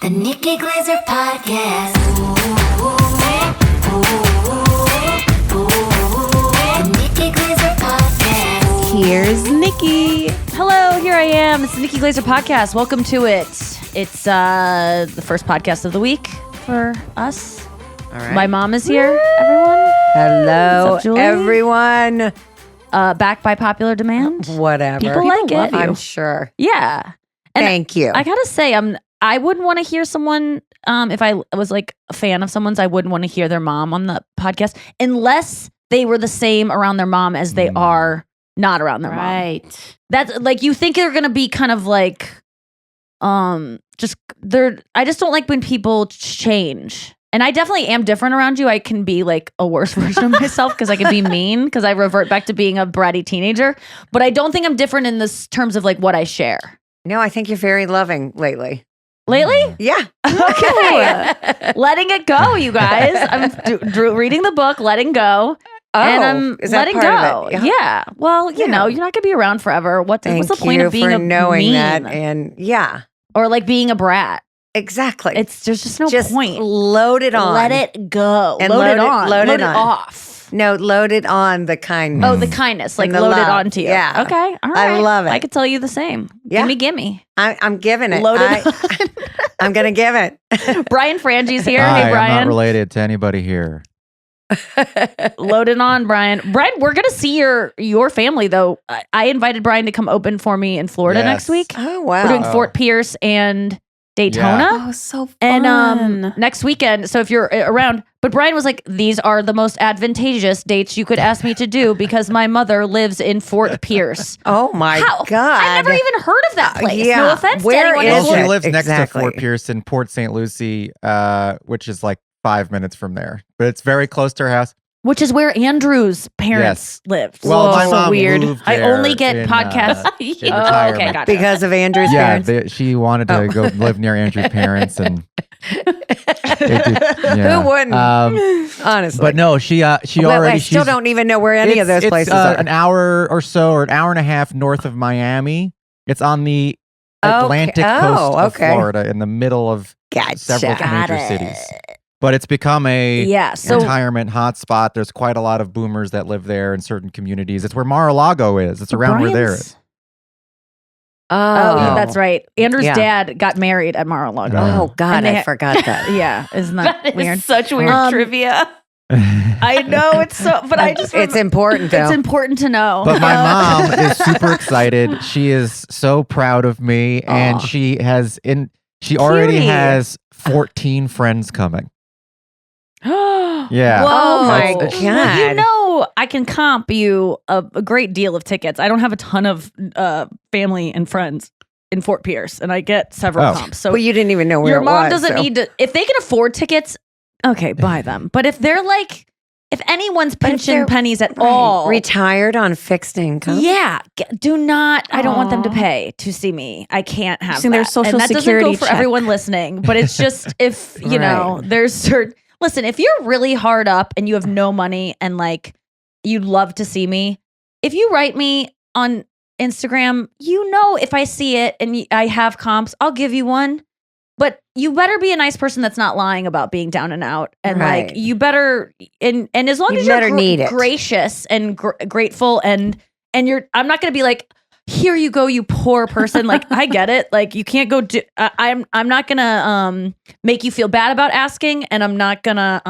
The Nikki Glaser Podcast. The Nikki Glaser Podcast. Here's Nikki. Hello, here I am. It's the Nikki Glaser Podcast. Welcome to it. It's the first podcast of the week for us. All right. My mom is here, everyone. Hello, What's up, Julie? everyone. Back by popular demand. Whatever. People like it. I'm sure. Yeah. And Thank you. I gotta say, I wouldn't want to hear someone, if I was like a fan of someone's, I wouldn't want to hear their mom on the podcast unless they were the same around their mom as they are not around their mom. Right. That's like, you think they're gonna be kind of like, I just don't like when people change. And I definitely am different around you. I can be like a worse version of myself because I can be mean because I revert back to being a bratty teenager. But I don't think I'm different in this terms of like what I share. No, I think you're very loving lately. Lately? Yeah. Okay. Letting it go, you guys. I'm reading the book, letting go. And I'm is that letting part go. of it? Yeah. Well, you know, you're not going to be around forever. What's the point of being for a knowing mean? that? And yeah, Or like being a brat. exactly. There's just no just point. load it on. Let it go. And load it on. load it on. off. No, load it on the kindness. Oh, the kindness, like And the load it love. onto you. Yeah. Okay. All right. I love it. I could tell you the same. Yeah. Gimme. I'm giving it. Load it on. I'm going to give it. Brian Frangi's here. Hi, Hey, Brian. I'm not related to anybody here. Load it on, Brian. Brian, we're gonna see your family though. I invited Brian to come open for me in Florida Yes. next week. Oh, wow. We're doing Fort Pierce and Daytona. Oh, so fun. And next weekend, so if you're around, but Brian was like, these are the most advantageous dates you could ask me to do because my mother lives in Fort Pierce. Oh, my How? God. I never even heard of that place. yeah. No offense Where to anyone in is Well, Florida. she it? lives next to Exactly. Fort Pierce in Port St. Lucie, which is like 5 minutes from there. But it's very close to her house. Which is where Andrew's parents lived. Well, my so mom weird. moved I there only get in, podcasts. in Oh, okay, retirement. gotcha. Because of Andrew's Yeah, parents? she wanted to go live near Andrew's parents, and Who wouldn't? Honestly. But no, she I already. still don't even know where any of those places are. An hour or so, or an hour and a half north of Miami. It's on the Atlantic Okay. coast Oh, of okay. Florida, in the middle of Gotcha. several Got major it. cities. But it's become a Yeah, so retirement hotspot. There's quite a lot of boomers that live there in certain communities. It's where Mar-a-Lago is. It's around where there Brian's- is. Oh, Yeah. that's right. Andrew's Yeah. dad got married at Mar-a-Lago. Oh, God, And they I forgot that. Yeah, isn't that, That is weird? such weird trivia. I know it's so, but I just It's important, though. it's important to know. But my mom is super excited. She is so proud of me, and Aw. she already Cutie. has 14 friends coming. Yeah. Oh, my Well, God. you know, I can comp you a great deal of tickets. I don't have a ton of family and friends in Fort Pierce, and I get several Oh. comps. So Well, you didn't even know where your it mom was, doesn't so. need to. If they can afford tickets, okay, buy them. But if they're like, if anyone's But if pinching they're- pennies at Right. all, Retired on fixed income. yeah, do not. I don't want them to Aw. pay to see me. I can't have Using that. their Social and that Security doesn't go for check. everyone listening, but it's just if you know, Right. there's certain. Listen, if you're really hard up and you have no money and like you'd love to see me, if you write me on Instagram, you know if I see it and I have comps, I'll give you one. But you better be a nice person that's not lying about being down and out, and Right. like you better and as long You as you're better need it. gracious and grateful and you're, I'm not going to be like, here you go, you poor person. Like I get it. Like you can't go. I'm not gonna make you feel bad about asking, and I'm not gonna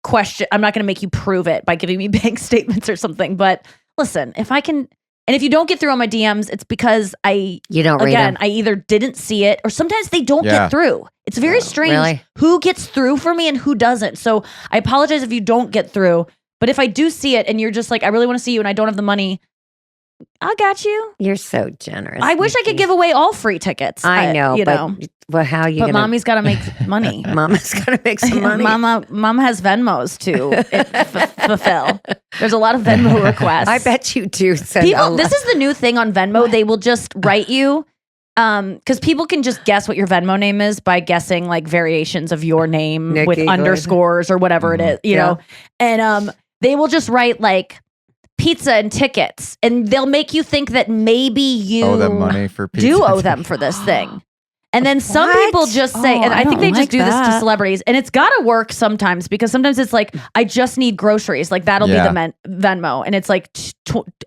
question. I'm not gonna make you prove it by giving me bank statements or something. But listen, if I can. And if you don't get through on my DMs, it's because You don't read them. I either didn't see it or sometimes they don't Yeah. get through. It's very strange really? who gets through for me and who doesn't. So I apologize if you don't get through. But if I do see it and you're just like, I really want to see you and I don't have the money, I got you. You're so generous. I wish I could Nikki. give away all free tickets. I know, you but know. well, how you But gonna? mommy's got to make money. Mama's gonna make some money. Mama has Venmos to fulfill. There's a lot of Venmo requests. I bet you do. Send a People, lot. this is the new thing on Venmo. They will just write you, because people can just guess what your Venmo name is by guessing like variations of your name Nikki with Glaser. underscores or whatever it is, you know. And they will just write like pizza and tickets, and they'll make you think that maybe you Owe them money for pizza. do owe them for this thing. And then some What? people just say, and I I think don't they just like do this to that. celebrities, and it's got to work sometimes because sometimes it's like, I just need groceries. Like that'll be the Venmo. And it's like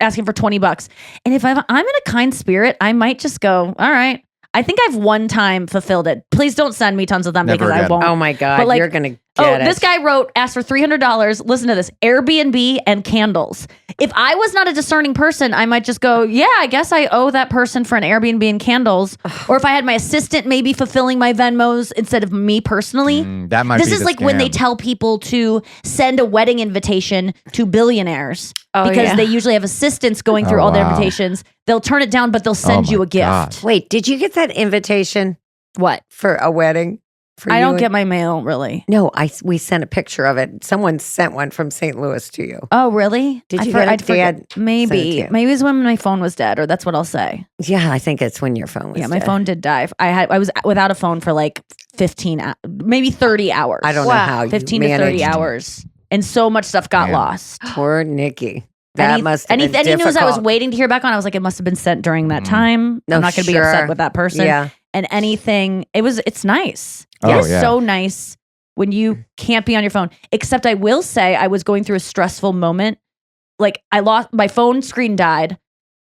asking for $20. And if I'm in a kind spirit, I might just go, all right. I think I've one time fulfilled it. Please don't send me tons of them Never because I again. won't. Oh my God, But, like, you're gonna get it. This guy asked for $300. Listen to this: Airbnb and candles. If I was not a discerning person, I might just go, yeah, I guess I owe that person for an Airbnb and candles. Or if I had my assistant maybe fulfilling my Venmos instead of me personally. That might This be is the like when they scam. tell people to send a wedding invitation to billionaires because they usually have assistants going through all their wow. invitations. They'll turn it down, but they'll send you my a gift. God. Wait, did you get that invitation What? for a wedding? For I you don't and- get my mail really. No, we sent a picture of it. Someone sent one from St. Louis to you. Oh, really? Did you I get it? forget. Dad sent it to Maybe. you. Maybe it's when my phone was dead, or that's what I'll say. Yeah, I think it's when your phone was Yeah, my dead. phone did die. I was without a phone for like 15, maybe 30 hours. I don't know how you 15 to 30 managed. hours. And so much stuff got Damn. lost. Poor Nikki. That must have been any news I was difficult. waiting to hear back on, I was like, it must have been sent during that time. No, I'm not going to be sure. upset with that person. Yeah. And anything, it's nice. Oh, It's yeah. so nice when you can't be on your phone. Except I will say I was going through a stressful moment. Like I lost my phone screen died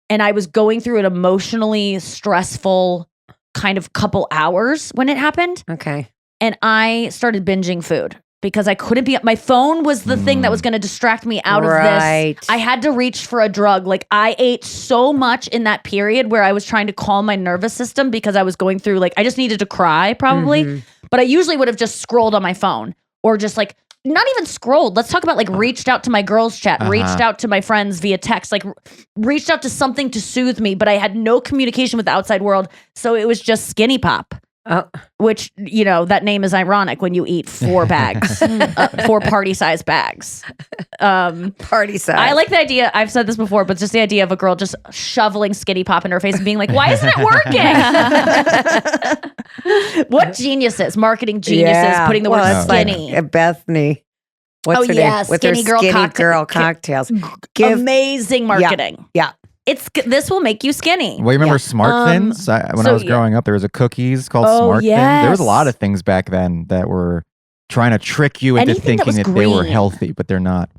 and I was going through an emotionally stressful kind of couple hours when it happened. Okay. And I started binging food because I couldn't be. My phone was the thing that was going to distract me out of Right. this. I had to reach for a drug. Like I ate so much in that period where I was trying to calm my nervous system because I was going through I just needed to cry probably. Mhm. But I usually would have just scrolled on my phone or just not even scrolled. Let's talk about reached out to my girls chat, reached out to my friends via text, reached out to something to soothe me, but I had no communication with the outside world. So it was just Skinny Pop. Oh, Which, that name is ironic when you eat 4 bags, 4 party-sized bags. party size. I like the idea, I've said this before, but just the idea of a girl just shoveling Skinny Pop in her face and being like, why isn't it working? What geniuses, marketing geniuses, putting the word it's skinny. Like Bethany. What's her yeah, name? With Skinny her Girl skinny cocktail- girl cocktails. Amazing marketing. Yeah. This will make you skinny. Well, you remember Smart Thins? When I was growing up, there was a cookies called Smart Thins. There was a lot of things back then that were trying to trick you into Anything that thinking was that they were green. healthy, but they're not.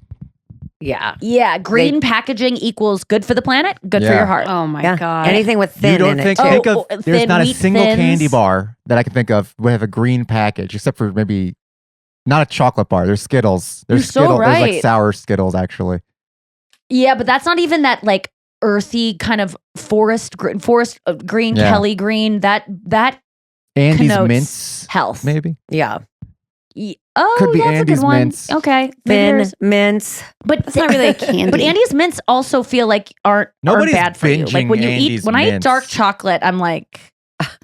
Yeah. Yeah, green packaging equals good for the planet, good for Yeah. your heart. Oh my Yeah. God. Anything with thin You don't in think, it. think Oh, of, there's Thin not a Wheat single Thins. candy bar that I can think of would have a green package, except for maybe not a chocolate bar. There's Skittles. There's You're so Skittles. There's right. like sour Skittles, actually. Yeah, but that's not even that earthy kind of forest green, Yeah. Kelly green. That Andy's connotes mints, health. maybe. Yeah. Oh, Could be that's a Andy's good one. mints. Okay, maybe Thin there's- mints. but That's not really a candy. But Andy's mints also feel like aren't Nobody's bad for you. Like binging when you Andy's when I eat mints. dark chocolate, I'm like,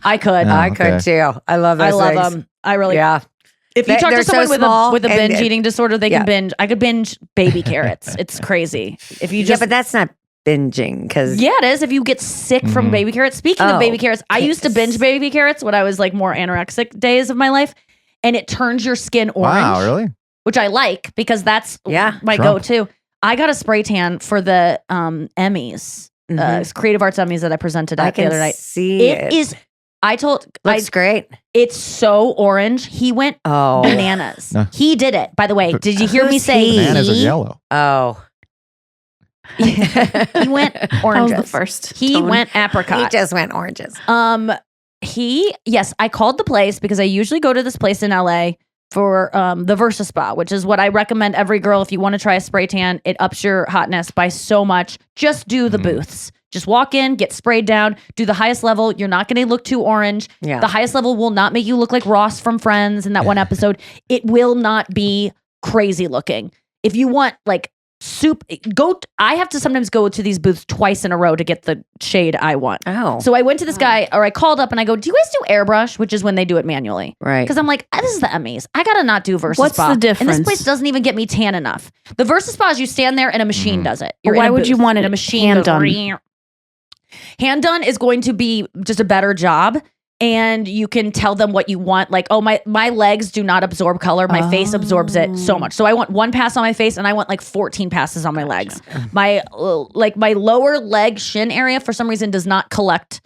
I could. Oh, I could okay. too. I love those I love things. them. I really. Yeah. If you talk They're to someone so with small a and binge eating disorder, they yeah. can binge. I could binge baby carrots. It's crazy. If you Yeah, just but that's not binging because Yeah, it is. If you get sick from Mhm. baby carrots. Speaking Oh, of baby carrots, I used to yes. binge baby carrots when I was more anorexic days of my life, and it turns your skin orange. Wow, really? Which I like because that's my Trump. go-to. I got a spray tan for the Emmys, Creative Arts Emmys that I presented I at the can other night. see It is. Looks great. It's so orange. He went Oh. bananas. No. He did it. By the way, did you hear me Who's say he? Bananas are he? yellow. Oh. He went That was oranges. the first. He tone. went He apricot. just went oranges. Yes, I called the place because I usually go to this place in LA for the Versa Spa, which is what I recommend every girl if you want to try a spray tan. It ups your hotness by so much. Just do the booths. Just walk in, get sprayed down, do the highest level. You're not going to look too orange. Yeah. The highest level will not make you look like Ross from Friends in that one episode. It will not be crazy looking. If you want soup, I have to sometimes go to these booths twice in a row to get the shade I want. Oh. So I went to this guy, or I called up and I go, do you guys do airbrush? Which is when they do it manually. Right. Because I'm like, this is the Emmys. I gotta not do Versa What's Spa. the And this difference? place doesn't even get me tan enough. The Versa Spa is you stand there and a machine does it. But You're why in a would you booth, want it and a machine hand goes, done? Hand done is going to be just a better job. And you can tell them what you want. Like, oh, my legs do not absorb color. My face absorbs it so much. So I want 1 pass on my face and I want 14 passes on my legs. My my lower leg shin area for some reason does not collect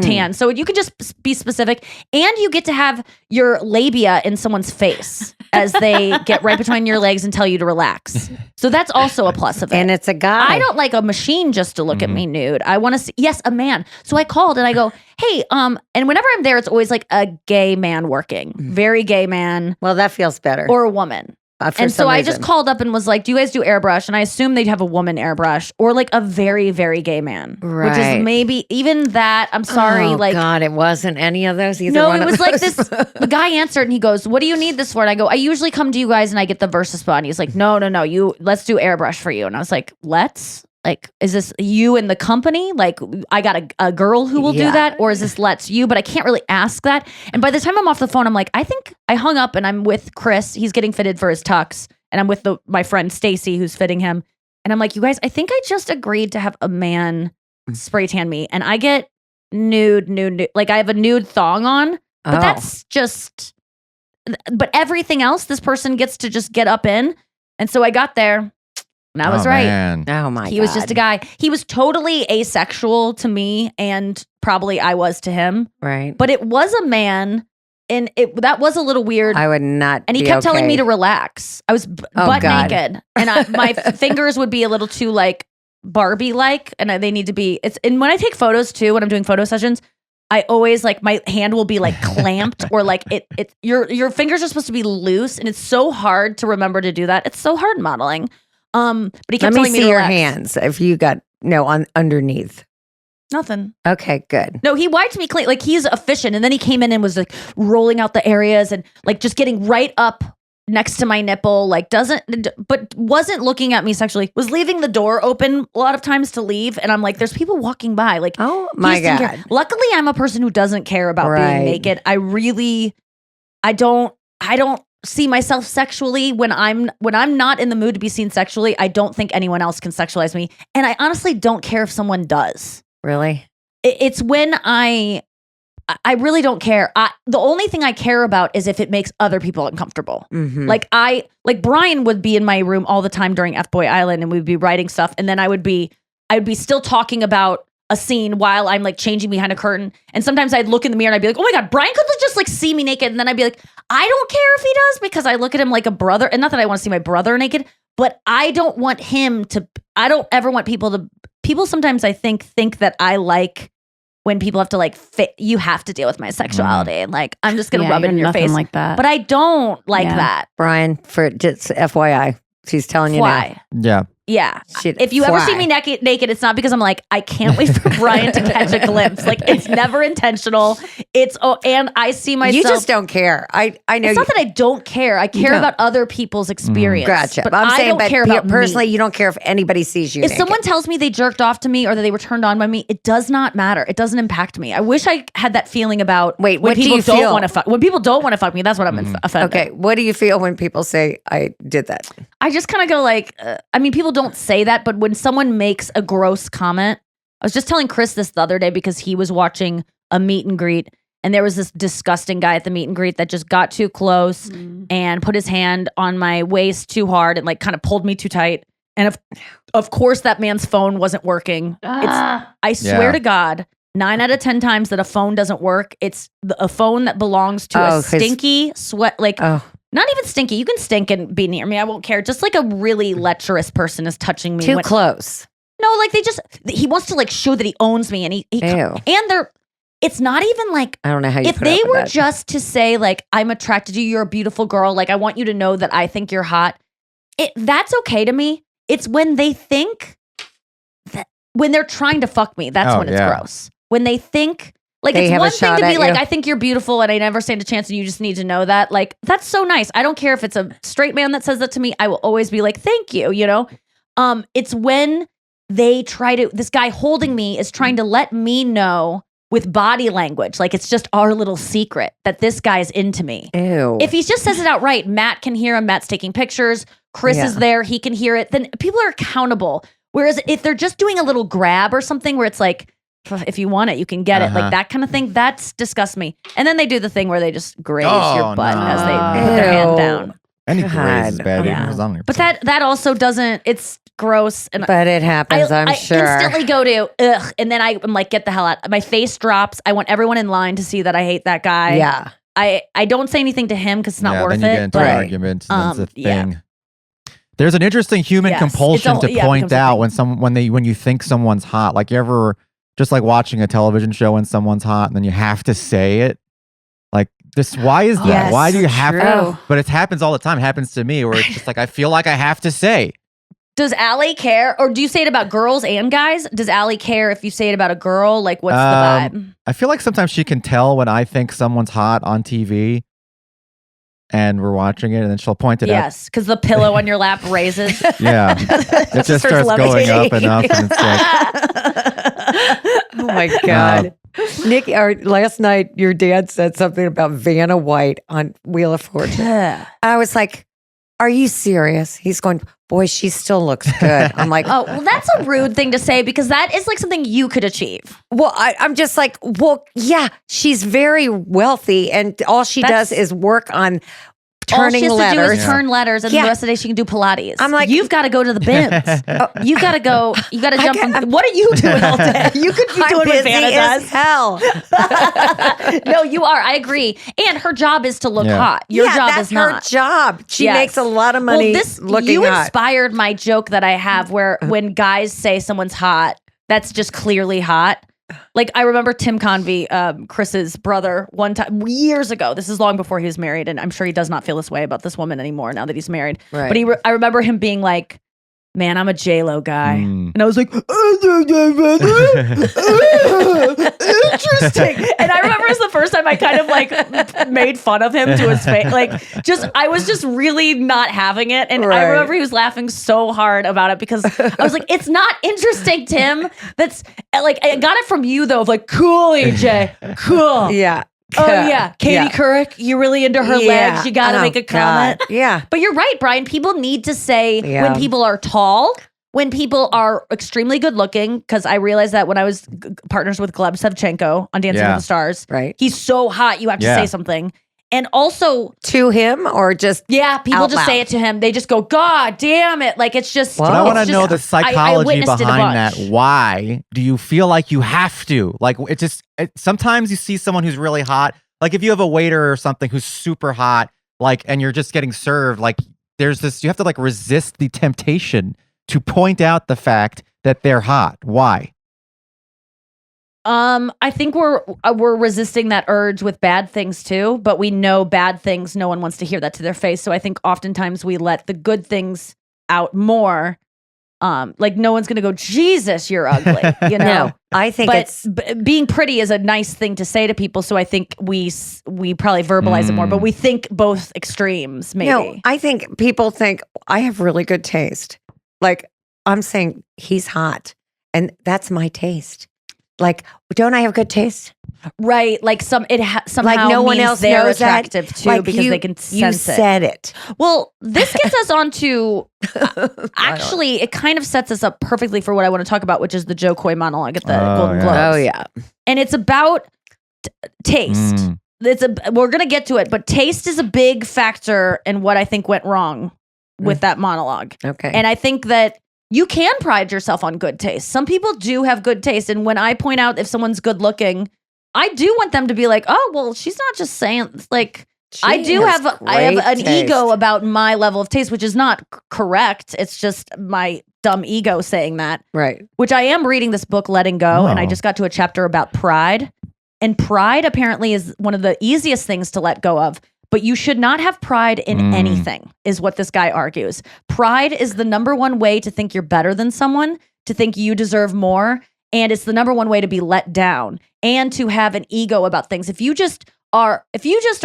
tan. So you can just be specific, and you get to have your labia in someone's face as they get right between your legs and tell you to relax. So that's also a plus of it. And it's a guy. I don't like a machine just to look at me nude. I want to see, yes, a man. So I called and I go, hey, and whenever I'm there, it's always like a gay man working, very gay man. Well, that feels better. Or a woman. And so I just called up and was like, do you guys do airbrush? And I assumed they'd have a woman airbrush or like a very, very gay man. Right. Which is maybe even that. I'm sorry. Oh, like, God, it wasn't any of those either. no, one it of was like those. this. The guy answered and he goes, what do you need this for? And I go, I usually come to you guys and I get the Versa spot. And he's like, no, let's do airbrush for you. And I was like, let's? Like, is this you and the company? Like, I got a girl who will do that, or is this let's you? But I can't really ask that. And by the time I'm off the phone, I'm like, I think I hung up and I'm with Chris. He's getting fitted for his tux, and I'm with my friend Stacy who's fitting him. And I'm like, you guys, I think I just agreed to have a man spray tan me, and I get nude. Like I have a nude thong on, but that's just. But everything else, this person gets to just get up in, and so I got there. And I was right. Man. Oh my God. He was just a guy. He was totally asexual to me, and probably I was to him. Right. But it was a man, and that was a little weird. I would not. And he be kept telling okay. me to relax. I was butt God. naked, and my fingers would be a little too like Barbie-like, and they need to be. And when I take photos too, when I'm doing photo sessions, I always like my hand will be like clamped or like your fingers are supposed to be loose, and it's so hard to remember to do that. It's so hard modeling. But he kept telling me to see your relax. hands if you got underneath. Nothing. Okay, good. No, he wiped me clean. Like he's efficient, and then he came in and was like rolling out the areas and like just getting right up next to my nipple. Like but wasn't looking at me sexually. Was leaving the door open a lot of times to leave, and I'm like, there's people walking by. Like, Oh he my just didn't God. care. Luckily, I'm a person who doesn't care about Right. being naked. I don't see myself sexually when I'm not in the mood to be seen sexually. I don't think anyone else can sexualize me, and I honestly don't care if someone does. Really? It's when I really don't care. The only thing I care about is if it makes other people uncomfortable. Mm-hmm. Like Brian would be in my room all the time during F Boy Island, and we'd be writing stuff, and then I would be still talking about a scene while I'm like changing behind a curtain. And sometimes I'd look in the mirror and I'd be like, oh my God, Brian could just like see me naked. And then I'd be like, I don't care if he does, because I look at him like a brother. And not that I want to see my brother naked, but I don't want I don't ever want people sometimes I think that I like when people have to like you have to deal with my sexuality. And like, I'm just going to rub it in your face. Like that. But I don't like that. Brian, for just FYI, she's telling you Why? Yeah. Yeah. Shit, If you ever why? see me naked, it's not because I'm like, I can't wait for Brian to catch a glimpse. Like, it's never intentional. And I see myself. You just don't care. I know. It's not that I don't care. I care about other people's experience. Gotcha. But I'm I saying, don't care about personally, me. you don't care if anybody sees you. If naked. someone tells me they jerked off to me or that they were turned on by me, it does not matter. It doesn't impact me. I wish I had that feeling about Wait, when what do people you don't feel? want to fuck. When people don't want to fuck me, that's what I'm offended. Okay, what do you feel when people say I did that? I just kind of go like, I mean, people don't say that, but when someone makes a gross comment, I was just telling Chris this the other day because he was watching a meet and greet, and there was this disgusting guy at the meet and greet that just got too close and put his hand on my waist too hard and like kind of pulled me too tight. And of course that man's phone wasn't working. I swear to God, 9 out of 10 times that a phone doesn't work, it's a phone that belongs to a stinky sweat, like not even stinky. You can stink and be near me. I won't care. Just like a really lecherous person is touching me. Too close. No, like he wants to like show that he owns me, and it's not even like, I don't know how you if put they up with were that. just to say like, I'm attracted to you, you're a beautiful girl, like I want you to know that I think you're hot. That's okay to me. It's when they think that when they're trying to fuck me, that's when it's gross. When they think like They it's have a one thing shot to be at like, you. I think you're beautiful and I never stand a chance and you just need to know that. Like, that's so nice. I don't care if it's a straight man that says that to me. I will always be like, thank you, you know? It's when they this guy holding me is trying to let me know with body language, like it's just our little secret that this guy's into me. Ew. If he just says it outright, Matt can hear him. Matt's taking pictures. Chris is there. He can hear it. Then people are accountable. Whereas if they're just doing a little grab or something where it's like, if you want it, you can get it. Like that kind of thing. That's disgusts me. And then they do the thing where they just graze your butt as they put their hand down. Any graze is bad. Yeah. It was on your But butt. that also doesn't, it's gross. And But it happens, I'm sure. I instantly go to, ugh. And then I'm like, get the hell out. My face drops. I want everyone in line to see that I hate that guy. Yeah. I don't say anything to him because it's not worth it. Then you get into but, arguments. And that's the thing. Yeah. There's an interesting human compulsion to point out when you think someone's hot. Like you ever just like watching a television show when someone's hot and then you have to say it. Like this, why is that? Yes, why do you have to? true. But it happens all the time. It happens to me where it's just like I feel like I have to say. Does Allie care? Or do you say it about girls and guys? Does Allie care if you say it about a girl? Like, what's the vibe? I feel like sometimes she can tell when I think someone's hot on TV and we're watching it and then she'll point it out. Yes, because the pillow on your lap raises. Yeah. It just starts going up and up. And it's like, Oh my God. Nikki, last night your dad said something about Vanna White on Wheel of Fortune. I was like, are you serious? He's going, boy, she still looks good. I'm like, oh, well, that's a rude thing to say because that is like something you could achieve. well, I'm just like, well, yeah, she's very wealthy and all she does is work on turning all she has letters. to do is turn letters, and the rest of the day she can do Pilates. I'm like, you've got to go to the bins. You've got to go. You got to jump. What are you doing all day? You could be doing what Vanna does. Hell, no, you are. I agree. And her job is to look hot. Your job that's is not. her job. She makes a lot of money looking you hot. inspired my joke that I have where when guys say someone's hot, that's just clearly hot. Like I remember Tim Convey, Chris's brother, one time years ago. This is long before he was married, and I'm sure he does not feel this way about this woman anymore now that he's married. Right. But I remember him being like, "Man, I'm a J-Lo guy," and I was like, "Interesting." And I remember it's the first time I kind of like made fun of him to his face. Like, I was just really not having it, and I remember he was laughing so hard about it because I was like, "It's not interesting, Tim." That's like I got it from you though, of like, "Cool, EJ, cool." Yeah. Oh yeah, Katie Couric, you're really into her legs. You got to make a comment. Yeah, but you're right, Brian. People need to say when people are tall, when people are extremely good looking. Because I realized that when I was partners with Gleb Savchenko on Dancing with the Stars, he's so hot. You have to say something. And also to him or just people just say it to him. They just go, "God damn it!" Like it's just. But I want to know the psychology behind that. Why do you feel like you have to? Like sometimes you see someone who's really hot. Like if you have a waiter or something who's super hot, like and you're just getting served, like there's this. You have to like resist the temptation to point out the fact that they're hot. Why? I think we're resisting that urge with bad things too, but we know bad things. No one wants to hear that to their face. So I think oftentimes we let the good things out more. Like no one's gonna go, Jesus, you're ugly. You know. No, I think being pretty is a nice thing to say to people. So I think we probably verbalize it more, but we think both extremes. Maybe. No, I think people think I have really good taste. Like I'm saying, he's hot, and that's my taste. Like, don't I have good taste? Like somehow like no one else they're knows attractive that. too like because they can sense it. You said it. Well, this gets us on to actually, it kind of sets us up perfectly for what I want to talk about, which is the Jo Koy monologue at the Golden Globes. Oh yeah, and it's about taste. We're gonna get to it, but taste is a big factor in what I think went wrong with that monologue. Okay, and I think that. You can pride yourself on good taste. Some people do have good taste. And when I point out if someone's good looking, I do want them to be like, oh, well, she's not just saying like, I have an ego about my level of taste, which is not correct. It's just my dumb ego saying that. Right. Which I am reading this book, Letting Go. And I just got to a chapter about pride. And pride apparently is one of the easiest things to let go of. But you should not have pride in anything, is what this guy argues. Pride is the number one way to think you're better than someone, to think you deserve more, and it's the number one way to be let down and to have an ego about things. If you just are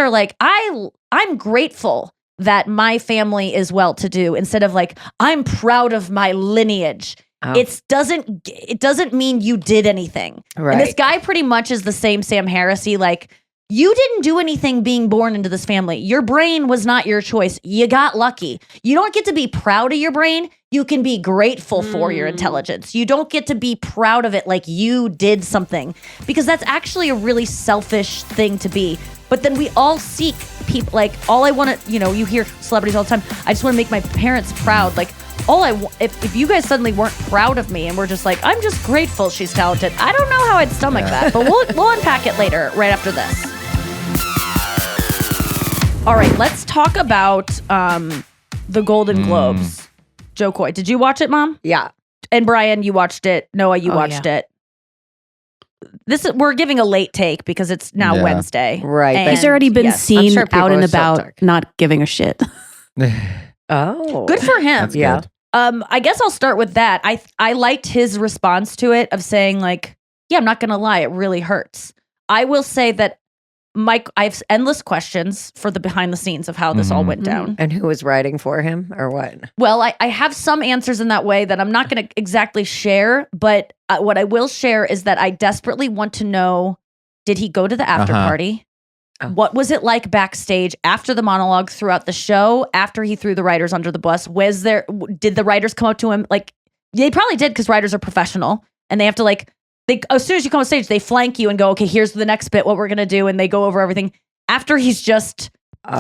like, I'm grateful that my family is well-to-do, instead of like, I'm proud of my lineage. Oh. It doesn't mean you did anything. Right. And this guy pretty much is the same Sam Harrisy, like, you didn't do anything being born into this family. Your brain was not your choice. You got lucky. You don't get to be proud of your brain. You can be grateful for your intelligence. You don't get to be proud of it like you did something, because that's actually a really selfish thing to be. But then we all seek people, like all I want to, you hear celebrities all the time. I just want to make my parents proud. Like, if you guys suddenly weren't proud of me and were just like, I'm just grateful she's talented, I don't know how I'd stomach that. But we'll unpack it later, right after this. All right, let's talk about the Golden Globes. Jo Koy, did you watch it, Mom? Yeah. And Brian, you watched it. Noah, you watched it. We're giving a late take because it's now Wednesday. Right. And He's already been seen out and about, talk. not giving a shit. Oh. good for him. That's good. I guess I'll start with that. I liked his response to it of saying like, yeah, I'm not going to lie. It really hurts. I will say that Mike, I have endless questions for the behind the scenes of how this all went down. And who was writing for him or what? Well, I have some answers in that way that I'm not going to exactly share, but what I will share is that I desperately want to know, did he go to the after party? Oh. What was it like backstage after the monologue, throughout the show, after he threw the writers under the bus? Did the writers come up to him? Like, they probably did because writers are professional and they have to as soon as you come on stage, they flank you and go, okay, here's the next bit, what we're going to do. And they go over everything after he's just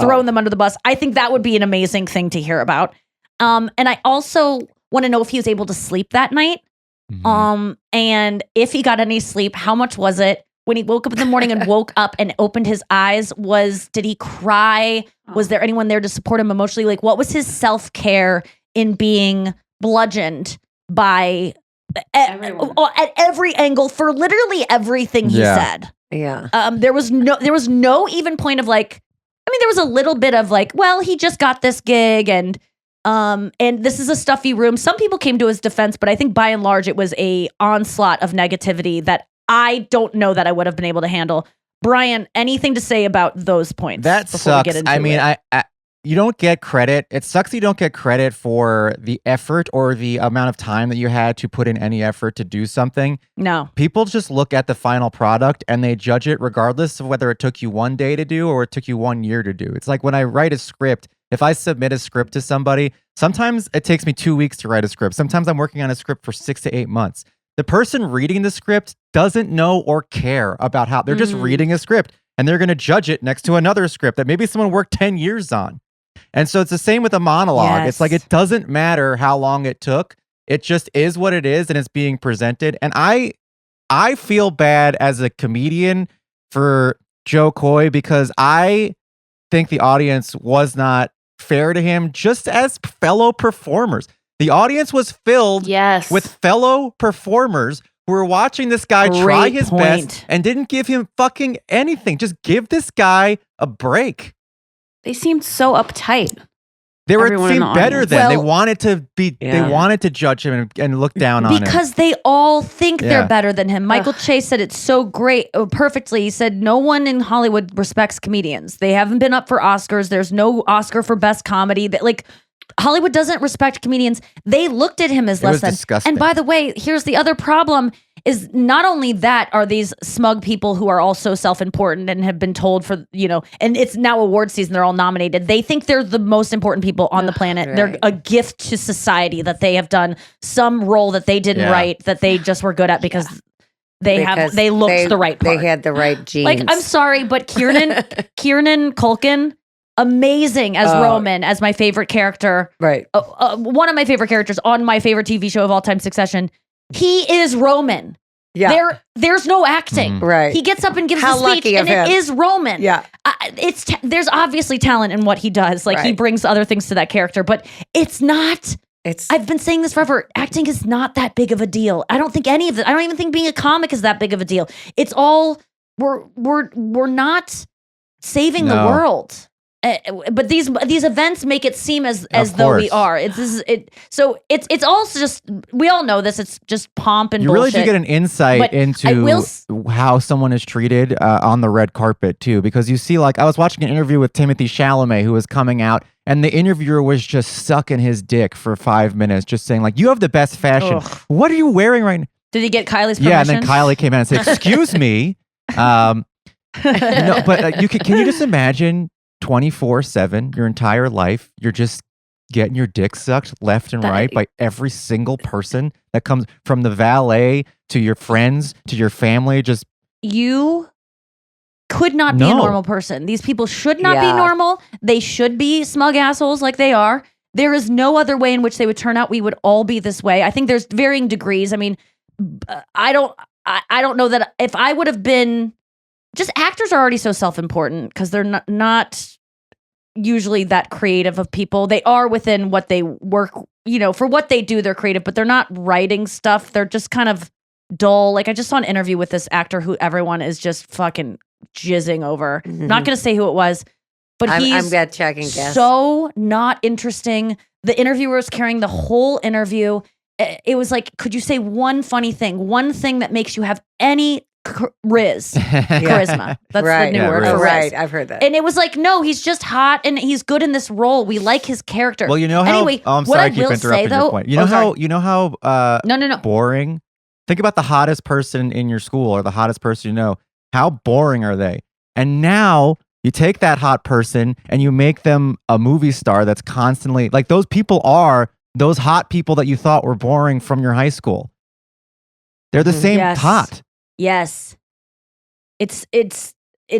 thrown them under the bus. I think that would be an amazing thing to hear about. And I also want to know if he was able to sleep that night. And if he got any sleep, how much was it? When he woke up in the morning and woke up and opened his eyes, did he cry? Was there anyone there to support him emotionally? Like, what was his self-care in being bludgeoned by at every angle for literally everything he said? Yeah. There was no even point of like, I mean, there was a little bit of like, well, he just got this gig and this is a stuffy room. Some people came to his defense, but I think by and large it was a onslaught of negativity that I don't know that I would have been able to handle. Brian, anything to say about those points? That sucks. I mean, you don't get credit. It sucks you don't get credit for the effort or the amount of time that you had to put in any effort to do something. No. People just look at the final product and they judge it regardless of whether it took you one day to do or it took you 1 year to do. It's like when I write a script, if I submit a script to somebody, sometimes it takes me 2 weeks to write a script. Sometimes I'm working on a script for 6 to 8 months. The person reading the script doesn't know or care about how they're just reading a script and they're going to judge it next to another script that maybe someone worked 10 years on. And so it's the same with a monologue. Yes. It's like, it doesn't matter how long it took. It just is what it is and it's being presented. And I feel bad as a comedian for Jo Koy because I think the audience was not fair to him just as fellow performers. The audience was filled with fellow performers who were watching this guy try his best and didn't give him fucking anything. Just give this guy a break. They seemed so uptight. They seemed better than they wanted to be. Yeah. They wanted to judge him and look down on him because they all think they're better than him. Michael Chase said it so perfectly. He said no one in Hollywood respects comedians. They haven't been up for Oscars. There's no Oscar for best comedy. Hollywood doesn't respect comedians. They looked at him as less than. Disgusting. And by the way, here's the other problem is not only that are these smug people who are also self-important and have been told and it's now award season, they're all nominated. They think they're the most important people on the planet. Right. They're a gift to society that they have done some role that they didn't write that they just were good at because they looked the right part. They had the right genes. Like, I'm sorry, but Kieran Culkin, amazing as Roman, as my favorite character. Right. One of my favorite characters on my favorite TV show of all time, Succession. He is Roman. Yeah. There's no acting. Right. He gets up and gives How a speech, lucky of and it him. is Roman. Yeah. There's obviously talent in what he does. Like, he Right. brings other things to that character, but it's not. I've been saying this forever. Acting is not that big of a deal. I don't think any of it. I don't even think being a comic is that big of a deal. It's all we're not saving the world. But these events make it seem as though we are. So it's also just, we all know this. It's just pomp and you bullshit. really do get an insight into how someone is treated on the red carpet too, because you see, like, I was watching an interview with Timothée Chalamet who was coming out, and the interviewer was just sucking his dick for 5 minutes, just saying like, "You have the best fashion. Ugh. What are you wearing right now?" Did he get Kylie's permission? Yeah, and then Kylie came out and said, "Excuse me." No, but can you just imagine? 24/7, your entire life, you're just getting your dick sucked left and right by every single person that comes, from the valet to your friends to your family. Just, you could not be a normal person. These people should not be normal. They should be smug assholes like they are. there is no other way in which they would turn out. We would all be this way. I think there's varying degrees. I mean, I don't know that if I would have been, just actors are already so self-important because they're not usually that creative of people. They are within what they work, for what they do, they're creative, but they're not writing stuff. They're just kind of dull. Like I just saw an interview with this actor who everyone is just fucking jizzing over. Not going to say who it was, but I'm he's gonna check and guess. so not interesting. The interviewer was carrying the whole interview. It was like, could you say one funny thing, one thing that makes you have any charisma? That's right. the new word for riz. Right, I've heard that. And it was like, no, he's just hot and he's good in this role. We like his character. Well, you know how. Anyway, I'm what sorry, I I keep will interrupting say, though, your point. You know how. No. Boring. Think about the hottest person in your school or the hottest person you know. How boring are they? And now you take that hot person and you make them a movie star that's constantly like those people are those hot people that you thought were boring from your high school. They're the same Yes. hot. Yes. It's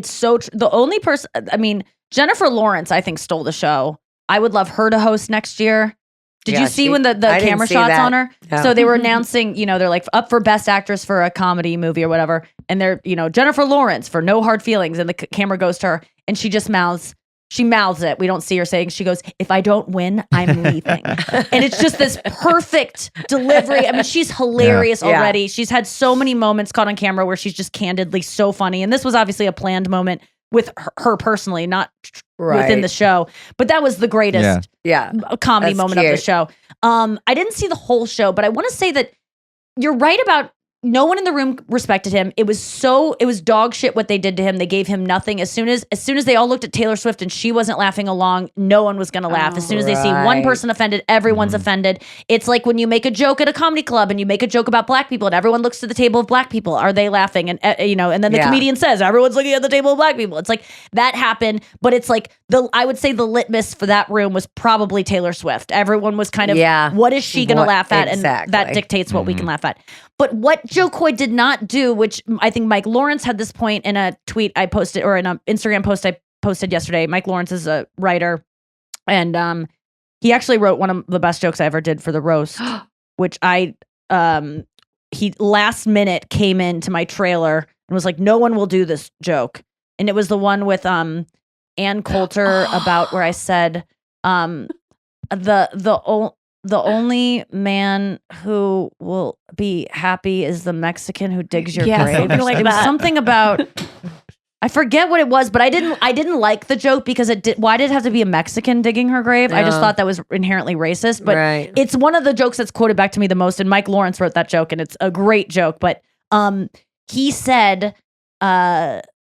so true. The only person, I mean, Jennifer Lawrence, I think, stole the show. I would love her to host next year. Did you see when the I didn't camera see shots that. on her? No. So they were announcing, they're like up for best actress for a comedy movie or whatever. And they're, Jennifer Lawrence for No Hard Feelings. And the camera goes to her and she just mouths it. We don't see her saying, she goes, if I don't win, I'm leaving. And it's just this perfect delivery. I mean, she's hilarious already. She's had so many moments caught on camera where she's just candidly so funny. And this was obviously a planned moment with her personally, not within the show. But that was the greatest comedy That's moment cute. of the show. I didn't see the whole show, but I want to say that you're right about no one in the room respected him. It was dog shit what they did to him. They gave him nothing. As soon as they all looked at Taylor Swift and she wasn't laughing along, no one was going to laugh. As soon as they see one person offended, everyone's offended. It's like when you make a joke at a comedy club and you make a joke about black people and everyone looks to the table of black people. Are they laughing? And and then the comedian says, everyone's looking at the table of black people. It's like that happened, but it's like I would say the litmus for that room was probably Taylor Swift. Everyone was kind of, what is she going to laugh at? Exactly. And that dictates what we can laugh at. But what Jo Koy did not do, which I think Mike Lawrence had this point in a tweet I posted, or in an Instagram post I posted yesterday. Mike Lawrence is a writer, and he actually wrote one of the best jokes I ever did for the roast, which he last minute came into my trailer and was like, no one will do this joke. And it was the one with Ann Coulter about where I said the only man who will be happy is the Mexican who digs your grave. Like it was that. something about, I forget what it was, but I didn't like the joke because why did it have to be a Mexican digging her grave? I just thought that was inherently racist, but it's one of the jokes that's quoted back to me the most. And Mike Lawrence wrote that joke and it's a great joke, but he said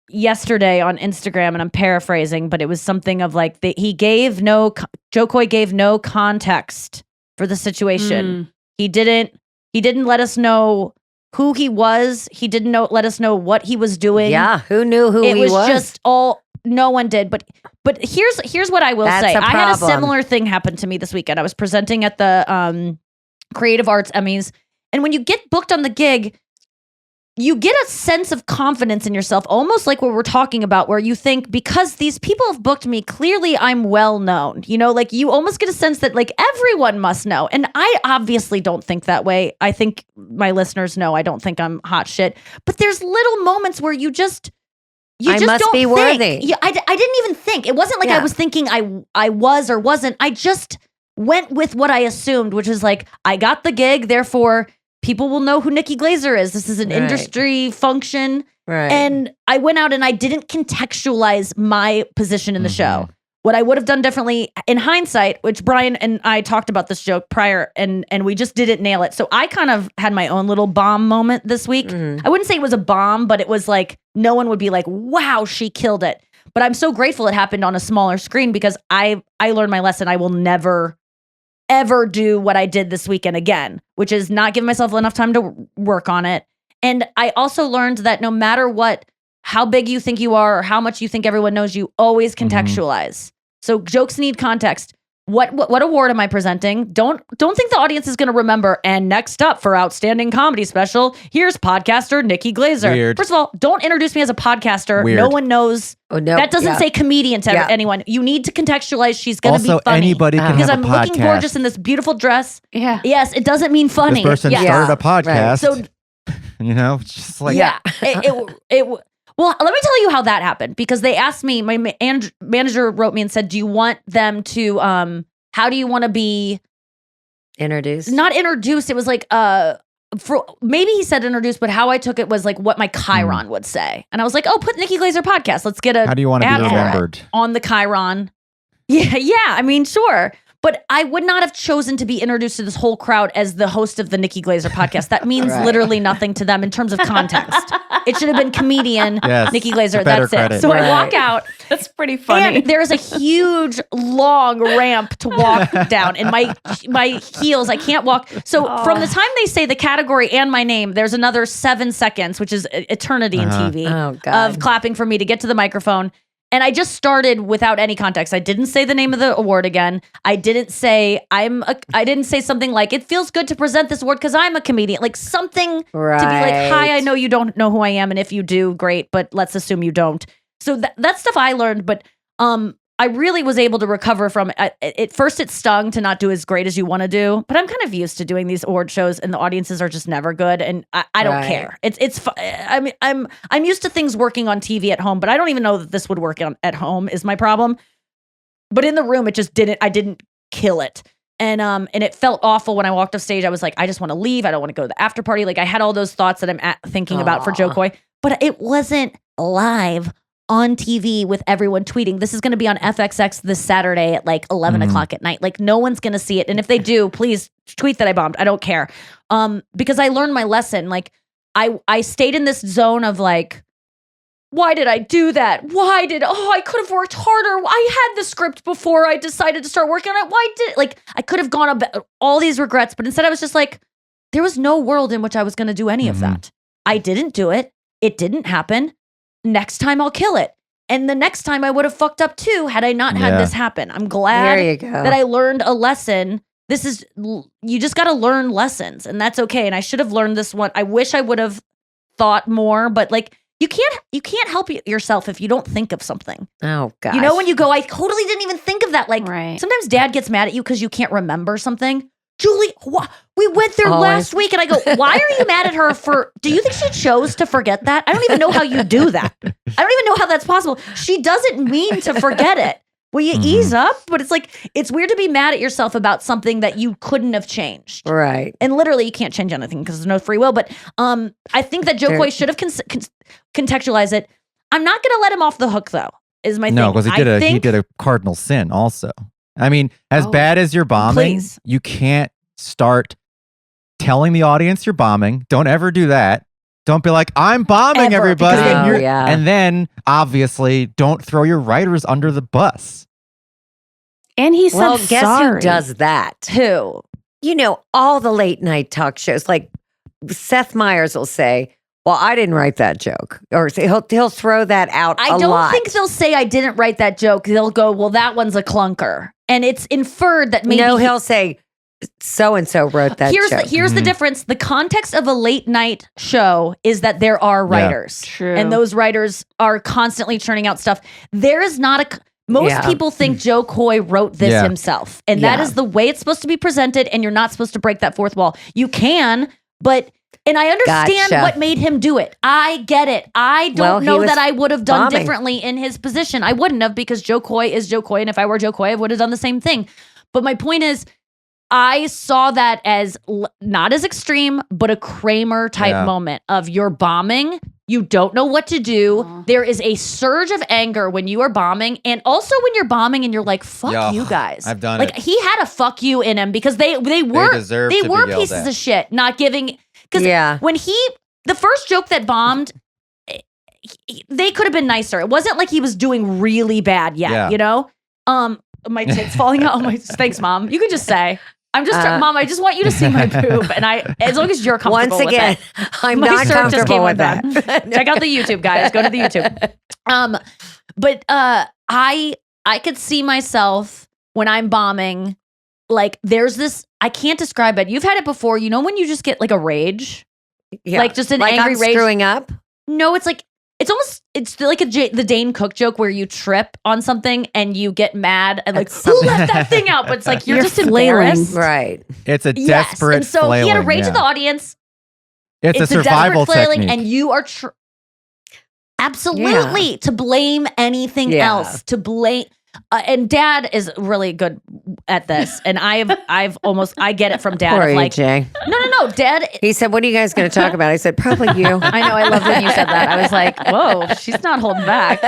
yesterday on Instagram, and I'm paraphrasing, but it was something of like Jo Koy gave no context for the situation. He didn't let us know who he was. He didn't let us know what he was doing. Yeah, who knew who he was? It was just no one did. But here's what I will say. I had a similar thing happen to me this weekend. I was presenting at the Creative Arts Emmys, and when you get booked on the gig, you get a sense of confidence in yourself, almost like what we're talking about, where you think, because these people have booked me, clearly I'm well known. Like you almost get a sense that like everyone must know. And I obviously don't think that way. I think my listeners know I don't think I'm hot shit. But there's little moments where you just must don't be think. worthy. Yeah, I didn't even think. It wasn't like I was thinking I was or wasn't. I just went with what I assumed, which is like, I got the gig, therefore people will know who Nikki Glaser is. This is an industry function. Right. And I went out and I didn't contextualize my position in the show. What I would have done differently in hindsight, which Brian and I talked about this joke prior and we just didn't nail it. So I kind of had my own little bomb moment this week. I wouldn't say it was a bomb, but it was like, no one would be like, wow, she killed it. But I'm so grateful it happened on a smaller screen because I learned my lesson. I will never ever do what I did this weekend again, which is not give myself enough time to work on it. And I also learned that no matter how big you think you are or how much you think everyone knows you, always contextualize. So jokes need context. what award am I presenting? Don't think the audience is going to remember. And next up for outstanding comedy special, here's podcaster Nikki Glaser. Weird. First of all, don't introduce me as a podcaster. Weird. No one knows. Oh, no. That doesn't Yeah. say comedian to Yeah. anyone. You need to contextualize. She's going to be Also, funny. anybody can because have I'm a podcast. looking gorgeous in this beautiful dress. Yeah. Yes, it doesn't mean funny. This person Yeah. started a Right. podcast. So It's just like yeah. Well, let me tell you how that happened, because they asked me, my manager wrote me and said, do you want them to, how do you want to be Introduced. not introduced? It was like, maybe he said introduced, but how I took it was like what my Chiron would say. And I was like, oh, put Nikki Glaser podcast. Let's get a how do you want to ad be for it remembered? on the Chiron. Yeah. I mean, sure. But I would not have chosen to be introduced to this whole crowd as the host of the Nikki Glaser podcast. That means Right. literally nothing to them in terms of context. It should have been comedian Yes. Nikki Glaser. Better That's credit. it. So I walk Right. out, That's pretty funny. and there's a huge, long ramp to walk down, and my heels, I can't walk. So from the time they say the category and my name, there's another 7 seconds, which is eternity in TV, Oh, God. of clapping for me to get to the microphone. And I just started without any context. I didn't say the name of the award again. I didn't say I didn't say something like, it feels good to present this award because I'm a comedian. Like something to be like, hi, I know you don't know who I am, and if you do, great, but let's assume you don't. So that's stuff I learned, but I really was able to recover from it. At first, it stung to not do as great as you want to do, but I'm kind of used to doing these award shows, and the audiences are just never good, and I don't Right. care. I'm used to things working on TV at home, but I don't even know that this would work at home is my problem. But in the room, it just didn't. I didn't kill it, and it felt awful when I walked off stage. I was like, I just want to leave. I don't want to go to the after party. Like I had all those thoughts that I'm thinking about for Jo Koy, but it wasn't live on TV with everyone tweeting. This is going to be on FXX this Saturday at like 11 o'clock at night. Like no one's going to see it. And if they do, please tweet that I bombed. I don't care. Because I learned my lesson. Like I stayed in this zone of like, why did I do that? I could have worked harder. I had the script before I decided to start working on it. Like I could have gone about all these regrets, but instead I was just like, there was no world in which I was going to do any of that. I didn't do it. It didn't happen. Next time I'll kill it. And the next time I would have fucked up too had I not had this happen. I'm glad There you go. that I learned a lesson. You just got to learn lessons, and that's okay. And I should have learned this one. I wish I would have thought more, but like you can't help yourself if you don't think of something. Oh, God. You know, when you go, I totally didn't even think of that. Like Right. sometimes dad gets mad at you because you can't remember something. Julie, we went there Always. last week, and I go, why are you mad at her for, do you think she chose to forget that? I don't even know how you do that. I don't even know how that's possible. She doesn't mean to forget it. Will you ease up? But it's like, it's weird to be mad at yourself about something that you couldn't have changed. Right. And literally, you can't change anything because there's no free will. But I think that Jo Koy should have contextualized it. I'm not going to let him off the hook, though, is my thing. No, because he did a cardinal sin also. I mean, as bad as you're bombing, Please. you can't start telling the audience you're bombing. Don't ever do that. Don't be like, I'm bombing Ever, everybody. because And, then- Yeah. and then, obviously, don't throw your writers under the bus. And he said Well, guess sorry. who does that? Who? You know, all the late night talk shows, like Seth Meyers will say, well, I didn't write that joke. Or he'll throw that out I a don't lot. think they'll say I didn't write that joke. They'll go, well, that one's a clunker. And it's inferred that maybe No, he'll say, so-and-so wrote that joke. Here's the difference. The context of a late night show is that there are writers. True. And those writers are constantly churning out stuff. There is not most Yeah. people think Jo Koy wrote this Yeah. himself. And that Yeah. is the way it's supposed to be presented, and you're not supposed to break that fourth wall. You can, but and I understand Gotcha. what made him do it. I get it. I don't Well, he know was that I would have done bombing. differently in his position. I wouldn't have, because Jo Koy is Jo Koy, and if I were Jo Koy, I would have done the same thing. But my point is, I saw that as not as extreme, but a Kramer type moment of you're bombing. You don't know what to do. There is a surge of anger when you are bombing. And also when you're bombing and you're like, fuck Yo, you guys. I've done like, it. He had a fuck you in him because they were deserve to be yelled pieces at. of shit, not giving. Because Yeah. when the first joke that bombed, they could have been nicer. It wasn't like he was doing really bad yet, Yeah. you know? My tits falling out. Thanks, Mom. You could just say, I'm just, Mom, I just want you to see my boob. And as long as you're comfortable Once again, with it. I'm My not shirt just came comfortable with that. undone. Check out the YouTube, guys. Go to the YouTube. But I could see myself when I'm bombing, like there's this, I can't describe it. You've had it before. You know when you just get like a rage? Yeah. Like just an like angry I'm rage. screwing up. No, it's like, it's like the Dane Cook joke where you trip on something and you get mad and like, who left that thing out? But it's like, you're just flailing. embarrassed. Right. It's a Yes. desperate And so flailing. he had a rage in the audience. It's a survival desperate flailing, technique. and you are absolutely to blame anything else. To blame, and Dad is really good at this, and I've almost I get it from Dad. Poor Of like, AJ. no, Dad. He said, "What are you guys going to talk about?" I said, "Probably you." I know. I loved when you said that. I was like, "Whoa, she's not holding back."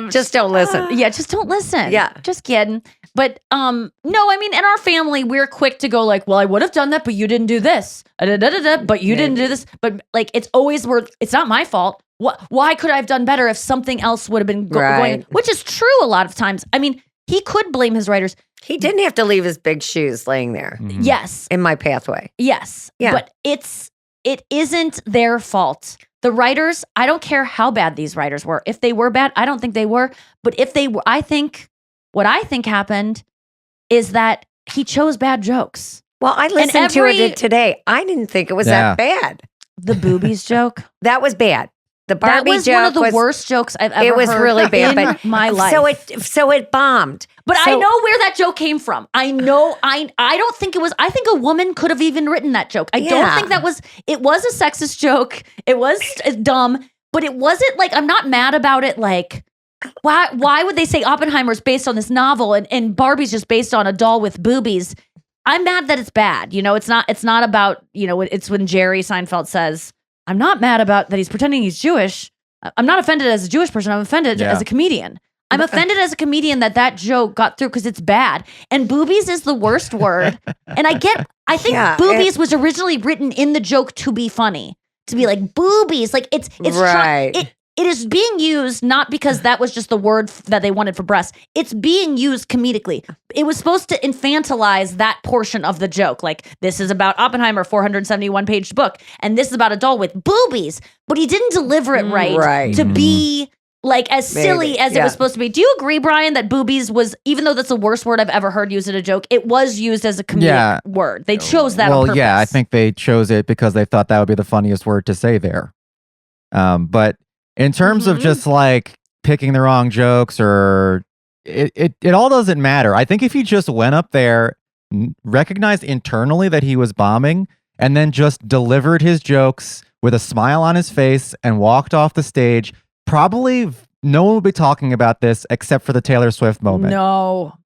Just don't listen. Yeah, just don't listen. Yeah. Just kidding. But no, I mean, in our family, we're quick to go like, well, I would have done that, but you didn't do this. But you didn't do this. But like, it's always it's not my fault. Why could I have done better if something else would have been going? Which is true a lot of times. I mean, he could blame his writers. He didn't have to leave his big shoes laying there Yes. in my pathway. Yes. Yeah. But it isn't their fault. The writers, I don't care how bad these writers were. If they were bad, I don't think they were. But if they were, what I think happened is that he chose bad jokes. Well, I listened to it today. I didn't think it was that bad. The boobies joke. That was bad. The Barbie that was joke one of the worst jokes I've ever heard. It was really bad, in my life. So it bombed. But I know where that joke came from. I know. I don't think it was. I think a woman could have even written that joke. I don't think that was. It was a sexist joke. It was dumb, but it wasn't like, I'm not mad about it. Like, why would they say Oppenheimer's based on this novel and Barbie's just based on a doll with boobies? I'm mad that it's bad. You know, it's not about, you know, it's when Jerry Seinfeld says, I'm not mad about that he's pretending he's Jewish. I'm not offended as a Jewish person. I'm offended as a comedian. I'm offended as a comedian that joke got through because it's bad. And boobies is the worst word. And I think boobies was originally written in the joke to be funny. To be like boobies. Like it's right. It is being used not because that was just the word that they wanted for breasts. It's being used comedically. It was supposed to infantilize that portion of the joke. Like, this is about Oppenheimer, 471-page book, and this is about a doll with boobies. But he didn't deliver it right. To be like as silly as it was supposed to be. Do you agree, Brian, that boobies was, even though that's the worst word I've ever heard used in a joke, it was used as a comedic word. They chose that on purpose. Well, yeah, I think they chose it because they thought that would be the funniest word to say there. But in terms of just like picking the wrong jokes, or it all doesn't matter. I think if he just went up there, recognized internally that he was bombing, and then just delivered his jokes with a smile on his face and walked off the stage, probably no one would be talking about this except for the Taylor Swift moment. No.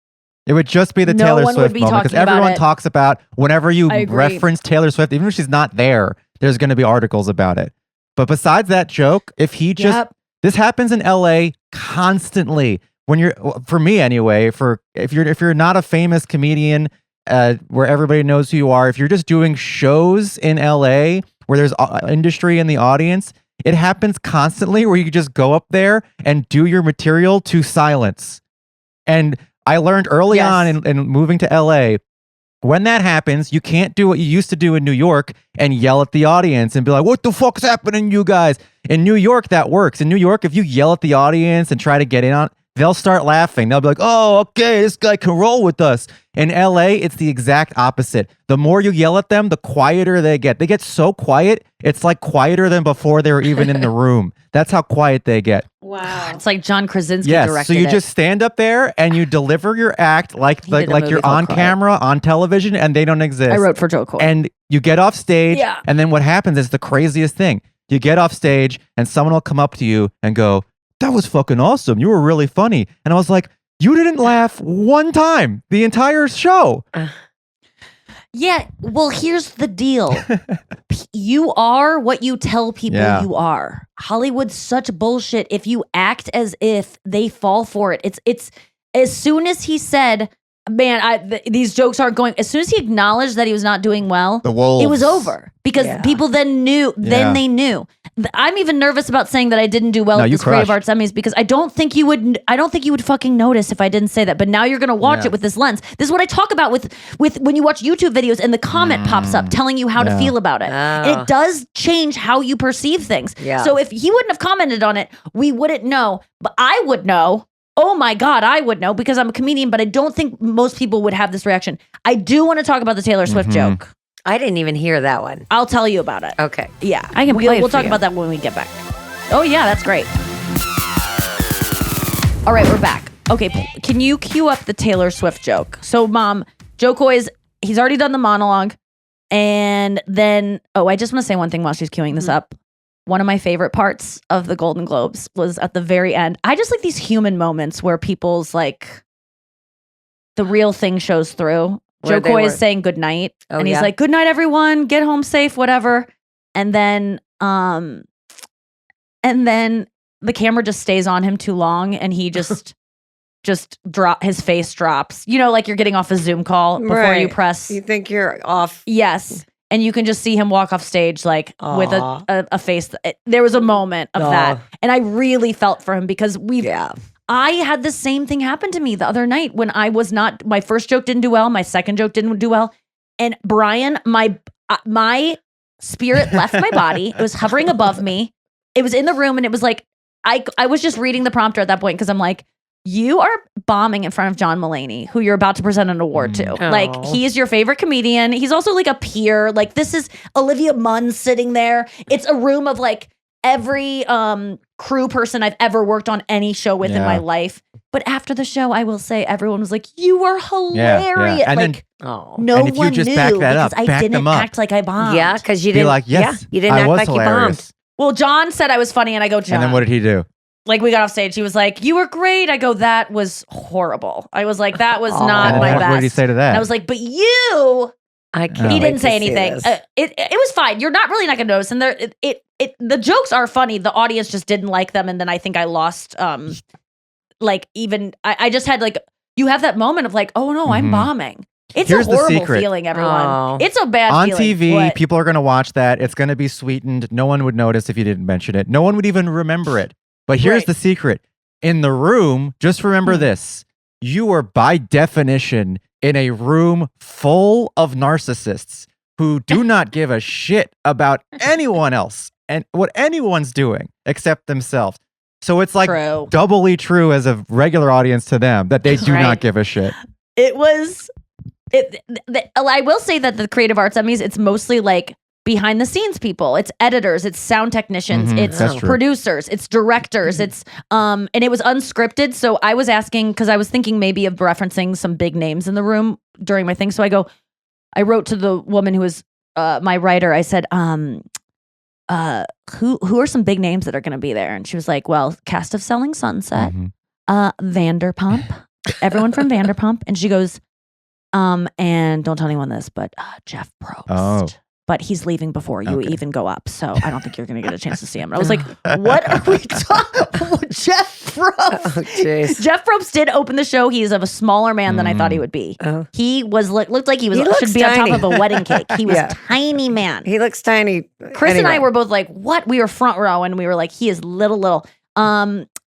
It would just be the Taylor Swift moment, because everyone talks about whenever you reference Taylor Swift, even if she's not there, there's going to be articles about it. But besides that joke, if he just, this happens in LA constantly. When for me anyway, if you're not a famous comedian where everybody knows who you are, if you're just doing shows in LA where there's industry in the audience, it happens constantly where you just go up there and do your material to silence. And I learned early on in moving to LA, when that happens, you can't do what you used to do in New York and yell at the audience and be like, what the fuck's happening, you guys? In New York, that works. In New York, if you yell at the audience and try to get in on, they'll start laughing. They'll be like, oh, okay, this guy can roll with us. In LA, it's the exact opposite. The more you yell at them, the quieter they get. They get so quiet, it's like quieter than before they were even in the room. That's how quiet they get. Wow. It's like John Krasinski directed so you just stand up there and you deliver your act like you're on camera, on television, and they don't exist. I wrote for Jo Koy. And you get off stage, and then what happens is the craziest thing. You get off stage and someone will come up to you and go, that was fucking awesome. You were really funny. And I was like, you didn't laugh one time the entire show. Yeah, well, here's the deal. You are what you tell people you are. Hollywood's such bullshit. If you act as if, they fall for it. It's as soon as he said, man, these jokes aren't going, as soon as he acknowledged that he was not doing well, it was over. Because people then knew, they knew. I'm even nervous about saying that I didn't do well at this Creative Arts Emmys, because I don't think you would fucking notice if I didn't say that. But now you're going to watch it with this lens. This is what I talk about with when you watch YouTube videos and the comment pops up telling you how to feel about it. And it does change how you perceive things. So if he wouldn't have commented on it, we wouldn't know. But I would know. oh my God, I would know because I'm a comedian, but I don't think most people would have this reaction. I do want to talk about the Taylor Swift joke. I didn't even hear that one. I'll tell you about it. Okay. Yeah. I can play it We'll for talk you. about that when we get back. Oh, yeah, that's great. All right, we're back. Okay, can you cue up the Taylor Swift joke? So, Mom, Jo Koy he's already done the monologue. And then, I just want to say one thing while she's queuing this up. One of my favorite parts of the Golden Globes was at the very end. I just like these human moments where people's like the real thing shows through. Jo Koy is saying good night, and he's like, "Good night, everyone. Get home safe, whatever." And then the camera just stays on him too long, and he just his face drops. You know, like you're getting off a Zoom call before you press. You think you're off? Yes. And you can just see him walk off stage like with a face. There was a moment of that. And I really felt for him because I had the same thing happen to me the other night when I was not, my first joke didn't do well. My second joke didn't do well. And Brian, my spirit left my body. It was hovering above me. It was in the room and it was like, I was just reading the prompter at that point because I'm like, you are bombing in front of John Mulaney, who you're about to present an award to. Like, he is your favorite comedian. He's also like a peer. Like, this is Olivia Munn sitting there. It's a room of like every crew person I've ever worked on any show with in my life. But after the show, I will say everyone was like, you were hilarious. Yeah. And like, then, no and if you one just knew back that up, because I back didn't them up. act like I bombed. Yeah, because you Be didn't. like, yes, you didn't I act was like you hilarious. bombed. Well, John said I was funny, and I go, John. And then what did he do? Like, we got off stage. He was like, you were great. I go, that was horrible. I was like, that was not And my then best. what did he say to that? And I was like, but you. I can't. He wait didn't to say see anything. this. It was fine. You're not really not going to notice. And the jokes are funny. The audience just didn't like them. And then I think I lost, like, even, I just had, like, you have that moment of like, oh, no, I'm bombing. It's Here's a the horrible secret. feeling, everyone. Oh. It's a bad On feeling. TV, What? people are going to watch that. It's going to be sweetened. No one would notice if you didn't mention it. No one would even remember it. But here's Right. the secret. In the room, just remember this. You are by definition in a room full of narcissists who do not give a shit about anyone else and what anyone's doing except themselves. So it's like True. doubly true as a regular audience to them that they do Right. not give a shit. It was, I will say that the Creative Arts Emmys, it's mostly like behind the scenes people. It's editors, it's sound technicians, it's that's true. producers, it's directors, it's and it was unscripted. So I was asking because I was thinking maybe of referencing some big names in the room during my thing. So I wrote to the woman who was my writer. I said, who are some big names that are going to be there? And she was like, well, cast of Selling Sunset, Vanderpump, everyone from Vanderpump. And she goes, and don't tell anyone this, but Jeff Probst. Oh. But he's leaving before you even go up. So I don't think you're going to get a chance to see him. And I was like, what are we talking about? Jeff Probst. Oh, jeez. Jeff Probst did open the show. He's of a smaller man than I thought he would be. Oh. He was looked like he looks should be on tiny. top of a wedding cake. He was Yeah. tiny man. He looks tiny. Chris and I Anyway. were both like, what? We were front row and we were like, he is little.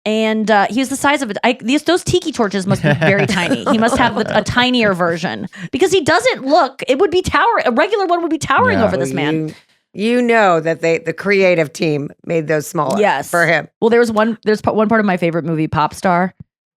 And he was the size of it. Those tiki torches must be very tiny. He must have a tinier version because he doesn't look. It would be towering. A regular one would be towering over this man. You know that the creative team made those smaller. Yes. For him. Well, there's one part of my favorite movie, Pop Star,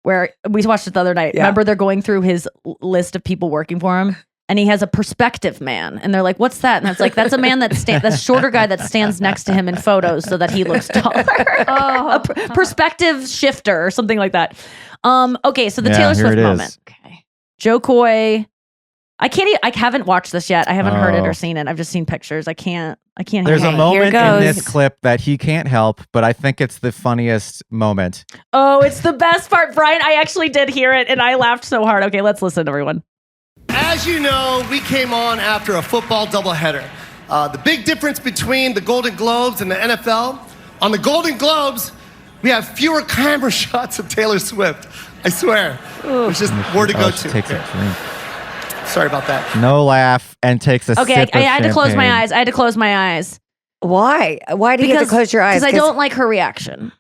where we watched it the other night. Yeah. Remember, they're going through his list of people working for him. And he has a perspective man. And they're like, what's that? And it's like, that's a man that's shorter guy that stands next to him in photos so that he looks taller. A perspective shifter or something like that. Okay, so the Taylor here Swift it is. moment. Okay. Jo Koy. I haven't watched this yet. I haven't heard it or seen it. I've just seen pictures. I can't There's handle a it. moment in goes. this clip that he can't help, but I think it's the funniest moment. Oh, it's the best part, Brian. I actually did hear it and I laughed so hard. Okay, let's listen, everyone. As you know, we came on after a football doubleheader. The big difference between the Golden Globes and the NFL, on the Golden Globes, we have fewer camera shots of Taylor Swift. I swear. It's just more to go she to. takes a drink. Sorry about that. No laugh and takes a Okay, sip I of had to close my champagne. eyes. I had to close my eyes. Why? Why do you have to close your eyes? Because I don't like her reaction.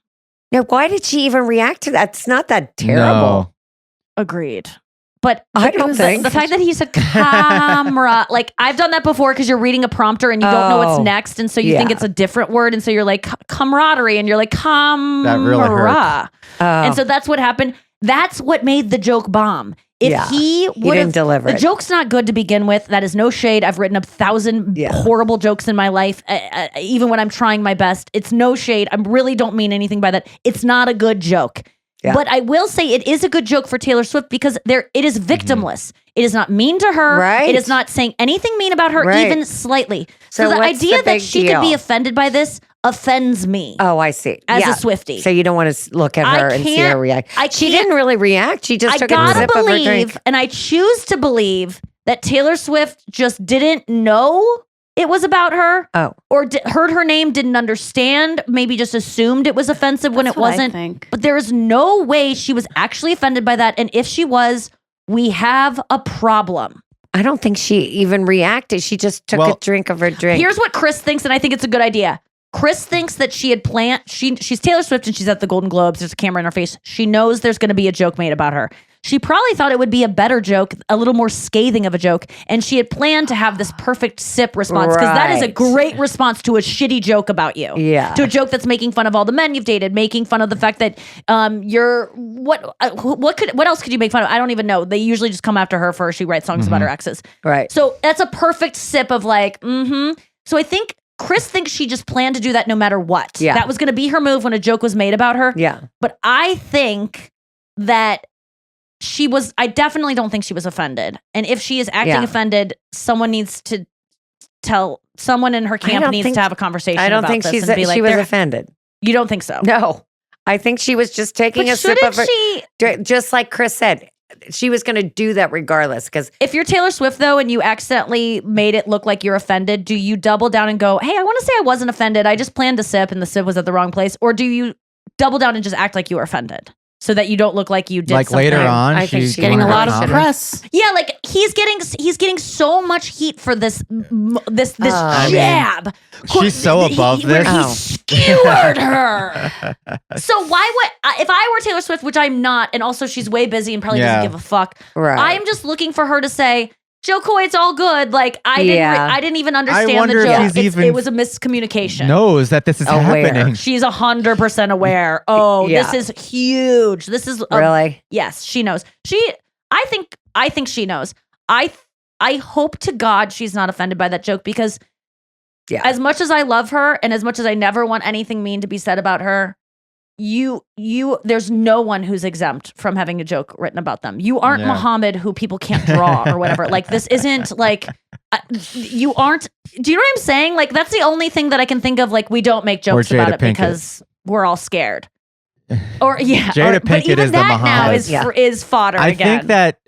No, why did she even react to that? It's not that terrible. No. Agreed. But I don't think. the fact that he said camera, like I've done that before because you're reading a prompter and you don't know what's Oh, next. And so you think yeah. it's a different word. And so you're like camaraderie and you're like That really hurt. camera. And so that's what happened. That's what made the joke bomb. If he would didn't deliver the it. joke's not good to begin with. That is no shade. I've written 1,000 horrible jokes in my life, even when I'm trying my best. It's no shade. I really don't mean anything by that. It's not a good joke. Yeah. But I will say it is a good joke for Taylor Swift because it is victimless. It is not mean to her. Right. It is not saying anything mean about her, even slightly. So the what's idea the that big she deal? could be offended by this offends me. Oh, I see. As a Swiftie. So you don't want to look at her and see her react. She didn't really react. She just took a sip of her drink. And I choose to believe that Taylor Swift just didn't know it was about her. Oh. Or heard her name, didn't understand, maybe just assumed it was offensive when it wasn't. But there is no way she was actually offended by that. And if she was, we have a problem. I don't think she even reacted. She just took a drink of her drink. Here's what Chris thinks, and I think it's a good idea. Chris thinks that she had planned. She's Taylor Swift and she's at the Golden Globes. There's a camera in her face. She knows there's going to be a joke made about her. She probably thought it would be a better joke, a little more scathing of a joke. And she had planned to have this perfect sip response because that is a great response to a shitty joke about you. Yeah. To a joke that's making fun of all the men you've dated, making fun of the fact that you're what else could you make fun of? I don't even know. They usually just come after her for she writes songs about her exes. Right. So that's a perfect sip of like, So I think Chris thinks she just planned to do that no matter what. Yeah. That was going to be her move when a joke was made about her. Yeah. But I think that I definitely don't think she was offended. And if she is acting offended, someone needs to someone in her camp needs to have a conversation I don't about think this she was offended. You don't think so? No. I think she was just taking a sip of her. Just like Chris said, she was going to do that regardless. Because if you're Taylor Swift, though, and you accidentally made it look like you're offended, do you double down and go, hey, I want to say I wasn't offended. I just planned to sip and the sip was at the wrong place. Or do you double down and just act like you were offended? So that you don't look like you did like something. later on, I think she's getting a lot of press. Yeah, like he's getting so much heat for this jab. She's so above where this. He skewered her. So why would if I were Taylor Swift, which I'm not, and also she's way busy and probably doesn't give a fuck. Right. I am just looking for her to say, Jo Koy, it's all good. Like I didn't even understand the wonder joke. if he's It was a miscommunication. knows that this is happening. She's 100% aware. Oh, this is huge. This is really? Yes, she knows. I think she knows. I hope to God she's not offended by that joke because as much as I love her and as much as I never want anything mean to be said about her, there's no one who's exempt from having a joke written about them. You aren't Muhammad who people can't draw or whatever. Like this isn't like you aren't. Do you know what I'm saying? Like that's the only thing that I can think of. Like we don't make jokes about it because we're all scared. Or Jada Pinkett but even is the that now Muhammad. is fodder I again. think that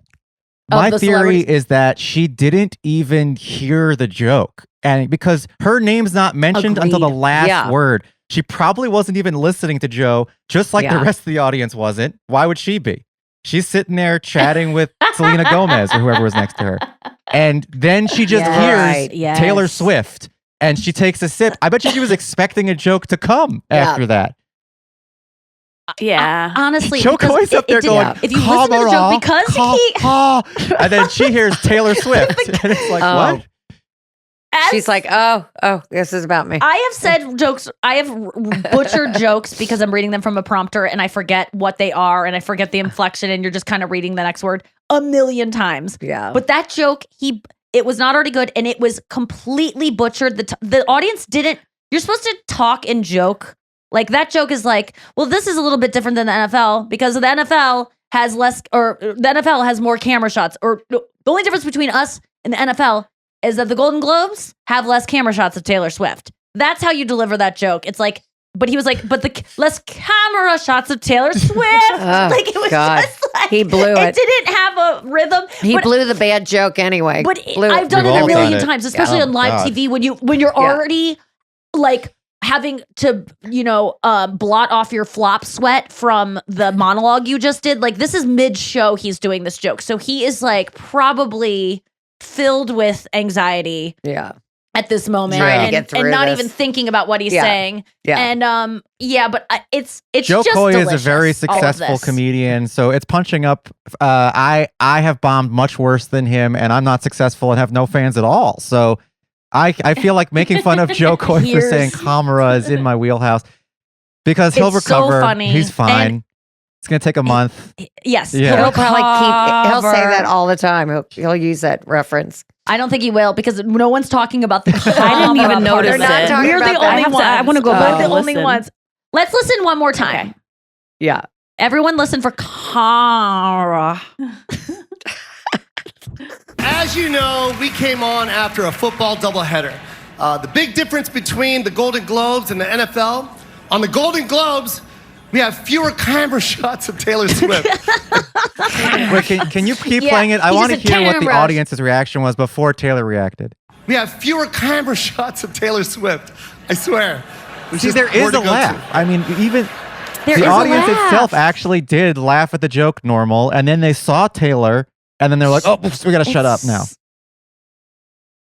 my the theory celebrities. is that she didn't even hear the joke, and because her name's not mentioned until the last word. She probably wasn't even listening to Jo, just like the rest of the audience wasn't. Why would she be? She's sitting there chatting with Selena Gomez or whoever was next to her. And then she just hears Taylor Swift and she takes a sip. I bet you she was expecting a joke to come after that. Yeah. Honestly, Jo Koy's up there going, if you listen to the joke, because he... and then she hears Taylor Swift. And it's like, what? She's like, oh, this is about me. I have said jokes. I have butchered jokes because I'm reading them from a prompter and I forget what they are and I forget the inflection and you're just kind of reading the next word a million times. Yeah. But that joke, it was not already good and it was completely butchered. The audience didn't. You're supposed to talk and joke. Like that joke is like, well, this is a little bit different than the NFL because the NFL has less, or the NFL has more camera shots. Or the only difference between us and the NFL is that the Golden Globes have less camera shots of Taylor Swift. That's how you deliver that joke. It's like, but he was like, but the less camera shots of Taylor Swift. Like it was just like, he blew it. It didn't have a rhythm. He blew the bad joke anyway. But I've done it a million times, especially on live TV when you're already like having to, blot off your flop sweat from the monologue you just did. Like this is mid-show he's doing this joke. So he is like probably filled with anxiety at this moment and not even thinking about what he's saying. And but it's Jo just Koy delicious, is a very successful comedian, so it's punching up. I have bombed much worse than him, and I'm not successful and have no fans at all. So I feel like making fun of Jo Koy for saying camera is in my wheelhouse because he'll recover. So funny. He's fine. It's gonna take a month. Yes. Yeah. He'll probably he'll say Cover. that all the time. He'll use that reference. I don't think he will because no one's talking about the I didn't even part notice of They're not it. talking We're the about that. only ones. I want to go back We're and the only listen. ones. Let's listen one more time. Okay. Yeah. Everyone listen for Cara. As you know, we came on after a football doubleheader. The big difference between the Golden Globes and the NFL, on the Golden Globes, we have fewer camera shots of Taylor Swift. Wait, can you keep Yeah, playing it? I he want to just a hear what the camera. audience's reaction was before Taylor reacted. We have fewer camera shots of Taylor Swift. I swear. It's See, just there more is to a go laugh. to. I mean, even There the is a audience laugh. itself actually did laugh at the joke normal, and then they saw Taylor, and then they're like, "Oh, oops, we gotta shut up now."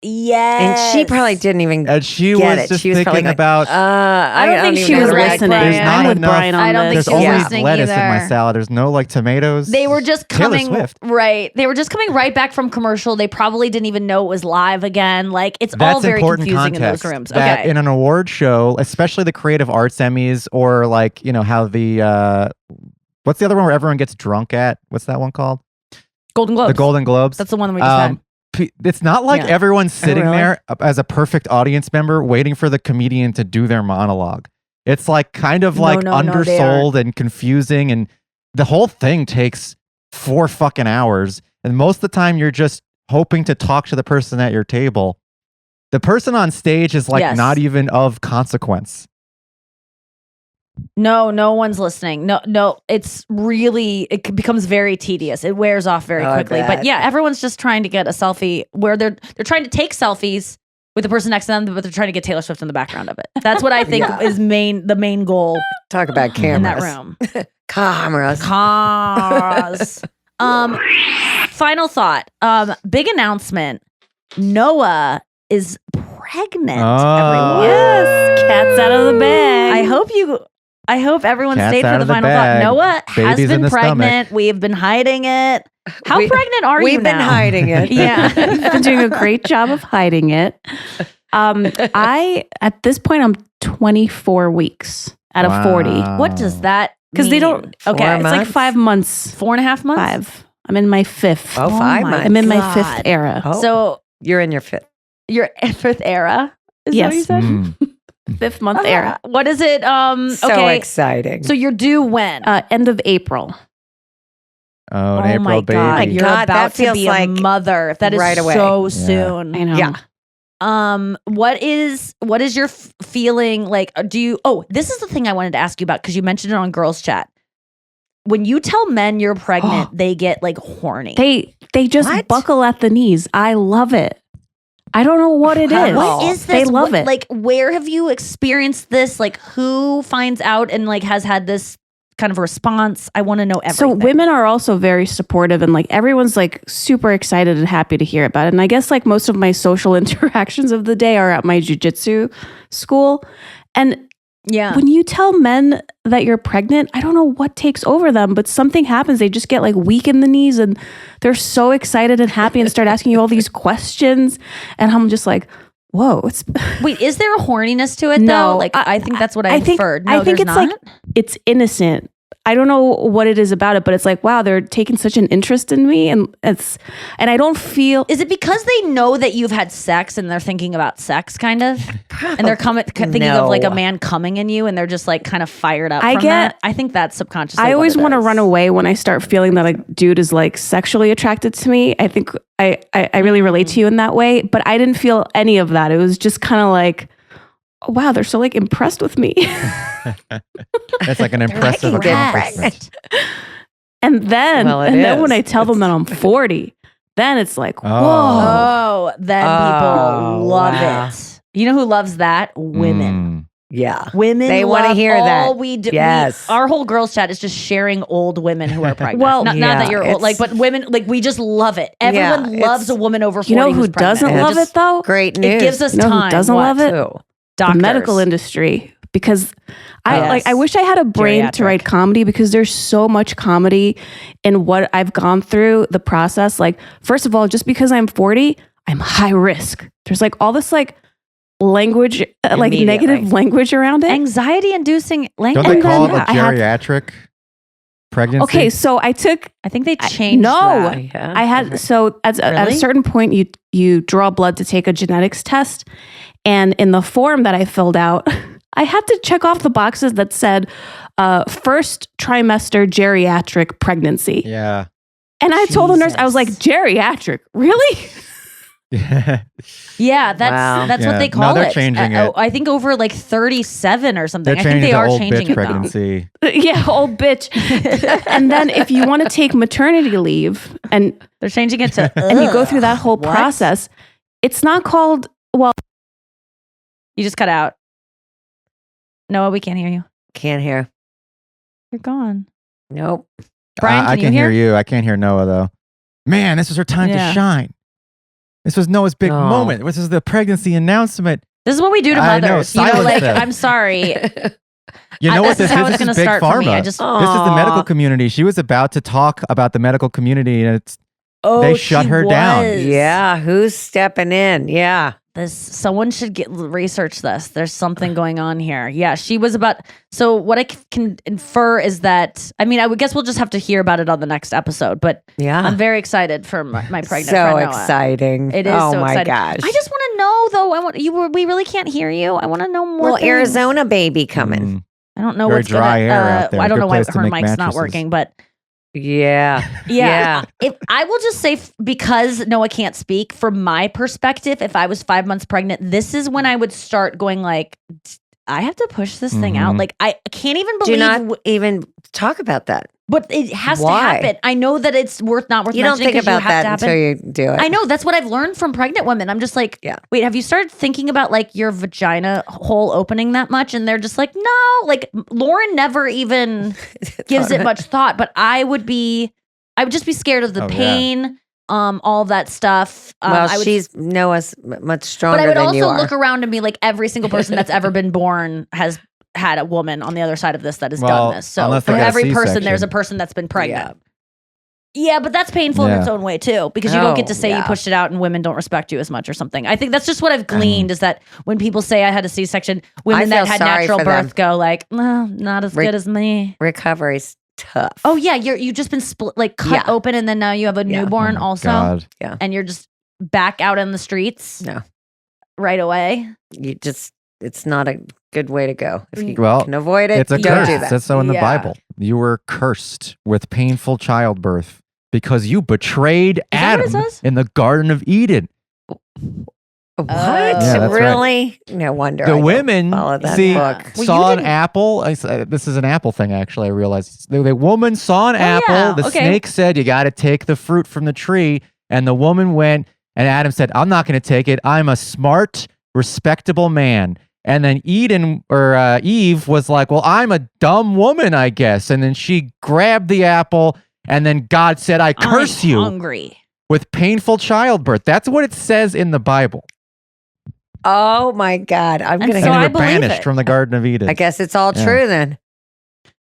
Yes. And she probably didn't even And she get was it. just She was probably thinking like, about. I don't think even she know was the right listening. There's not I'm with enough. Brian on I don't think this. There's she was only listening lettuce in my either. salad. There's no like tomatoes. They were just Taylor coming Swift. right. They were just coming right back from commercial. They probably didn't even know it was live again. Like it's all That's very important confusing context. in those rooms. That Okay. in an award show, especially the Creative Arts Emmys, or like how the what's the other one where everyone gets drunk at? What's that one called? Golden Globes. The Golden Globes. That's the one we just had. It's not like Yeah. everyone's sitting really? there as a perfect audience member waiting for the comedian to do their monologue. It's like kind of like No, they undersold and confusing, and the whole thing takes 4 fucking hours. And most of the time, you're just hoping to talk to the person at your table. The person on stage is like Yes. not even of consequence. No one's listening. No, it's really, becomes very tedious. It wears off very Oh, I quickly. But bet. yeah, everyone's just trying to get a selfie where they're trying to take selfies with the person next to them, but they're trying to get Taylor Swift in the background of it. That's what I think Yeah. is the main goal Talk about cameras. in that room. Cameras. Cause. Final thought. Big announcement. Noah is pregnant. Oh. Everyone. Yes, cat's out of the bag. I hope everyone Cat's stayed out for the of the final bag. thought. Noah has Baby's in been the stomach. pregnant. We have been hiding it. How pregnant are you We've been now? hiding it. Yeah. You've been doing a great job of hiding it. At this point, I'm 24 weeks out of 40 Wow. What does that because they mean? don't. Okay, 4 it's like months? 5 months. 4.5 months? 5. I'm in my 5th. Oh, 5 my months. I'm in my God. 5th era. Oh, So you're in your 5th. your 5th era? Is that what Yes. you said? Mm. 5th month era. What is it? So Okay. exciting. So you're due when? End of April. Oh, an oh April my baby. God, you're God, about that to feels be like a mother. That is right away. so Yeah. soon. I know. Yeah. What is your feeling like? This is the thing I wanted to ask you about because you mentioned it on Girls Chat. When you tell men you're pregnant, they get like horny. They just What? buckle at the knees. I love it. I don't know what it is. What is this? They love it. Like, where have you experienced this? Like, who finds out and like has had this kind of response? I want to know everything. So women are also very supportive and like everyone's like super excited and happy to hear about it. And I guess like most of my social interactions of the day are at my jujitsu school. And yeah. when you tell men that you're pregnant, I don't know what takes over them, but something happens. They just get like weak in the knees and they're so excited and happy and start asking you all these questions. And I'm just like, whoa, it's Wait, is there a horniness to it No, though? Like, I think that's what I think, inferred. No, I think there's it's not? like it's innocent. I don't know what it is about it, but it's like, wow, they're taking such an interest in me, and I don't feel. Is it because they know that you've had sex and they're thinking about sex, kind of, and they're thinking of like a No. man coming in you, and they're just like kind of fired up. I from get- that? I think that's subconsciously. I always want to run away when I start feeling that a dude is like sexually attracted to me. I think I really relate to you in that way, but I didn't feel any of that. It was just kind of like, oh, wow, they're so like impressed with me. It's like an impressive like, "Get accomplishment. and then Well, it and then is. when I tell them that I'm 40, then it's like, whoa. Oh, then people love wow. it. You know who loves that? Women. Mm. Yeah. Women, They wanna love hear that. all we do. Yes. Our whole girls chat is just sharing old women who are pregnant. Well, not yeah, that you're old, like, it's- but women, like, we just love it. Everyone Yeah, loves it's- a woman over 40 You know who who's pregnant. doesn't We love just- it though? Great news. It gives us You know who time. doesn't What? love it? Too. Doctors. The medical industry, because Yes. I wish I had a brain to Geriatric. write comedy, because there's so much comedy in what I've gone through, the process. Like, first of all, just because I'm 40, I'm high risk. There's like all this like language, like Immediately. negative language around it. Anxiety-inducing language. Don't they call it then a I had- geriatric? pregnancy? Okay, so I think they changed that. Yeah. I had at a certain point you draw blood to take a genetics test, and in the form that I filled out, I had to check off the boxes that said first trimester geriatric pregnancy. Yeah. And I told the nurse, I was like, geriatric, really? Yeah, that's what they call they're it. changing it. I think over like 37 or something. They're I think they are old changing bitch it pregnancy. Yeah, old bitch. And then if you want to take maternity leave and They're changing it to and you go through that whole process, it's not called, well, You just cut out. Noah, we can't hear you. Can't hear. You're gone. Nope. Brian, I can can you hear hear? you. I can't hear Noah though. Man, this is her time Yeah. to shine. This was Noah's big Oh. moment. This is the pregnancy announcement. This is what we do to I know, mothers. You know, silence like, them. I'm sorry. You know what this is this how is? it's This going is to big start for me. pharma. I just, This is the medical community. She was about to talk about the medical community, and they shut her down. Yeah, who's stepping in? Yeah. Someone should research this. There's something going on here. Yeah, she was about. So what I can infer is that, I mean, I would guess we'll just have to hear about it on the next episode. But Yeah. I'm very excited for my pregnant So friend Noah. exciting. It is oh so my exciting. gosh. I just want to know though. We really can't hear you. I want to know more. Well, things. Arizona baby coming. Mm. I don't know Very what's dry gonna. air out there. I don't Good know why place to her make mic's not mattresses. working, but. Yeah. Yeah. If I will just say, because Noah can't speak, from my perspective, if I was 5 months pregnant, this is when I would start going like, I have to push this thing out. Mhm. Like, I can't even Do believe. not even talk about that. But it has Why? to happen. I know that it's not worth You don't mentioning think 'cause you about have that to happen. until you do it. I know. That's what I've learned from pregnant women. I'm just like, Yeah. wait, have you started thinking about like your vagina hole opening that much? And they're just like, no. Like, Lauren never even gives it much thought. But I would just be scared of the Oh, yeah. pain, all that stuff. Well, Noah's much stronger but I would than you also are. look around and be like, every single person that's ever been born has had a woman on the other side of this that has Well, done this. So unless they for got a every person, C-section. there's a person that's been pregnant. Yeah, but that's painful in Yeah. its own way too, because you don't get to say you yeah. pushed it out and women don't respect you as much or something. I think that's just what I've gleaned is that when people say I had a C-section, women that feel had sorry natural for birth them. go like, no, not as good as me. Recovery's tough. Oh yeah, you just been split, like cut Yeah. open, and then now you have a Yeah. newborn Oh my also, God. and you're just back out in the streets No. right away. It's not a good way to go. If you Well, can avoid it, It's a don't curse. do It that. says so in the Yeah. Bible. You were cursed with painful childbirth because you betrayed that what it Adam says? in the Garden of Eden. What? Yeah, that's right. Really? No wonder. The I don't women follow that see book. Well, saw you an didn't- apple. This is an apple thing, actually. I realized the woman saw an apple. yeah, The okay. snake said, "You got to take the fruit from the tree." And the woman went, and Adam said, "I'm not going to take it. I'm a smart, respectable man." And then Eve was like, "Well, I'm a dumb woman, I guess." And then she grabbed the apple, and then God said, "I curse I'm you hungry. with painful childbirth." That's what it says in the Bible. Oh my God. I'm And going And so to they I were believe banished it. from the Garden of Eden. I guess it's all Yeah. true then.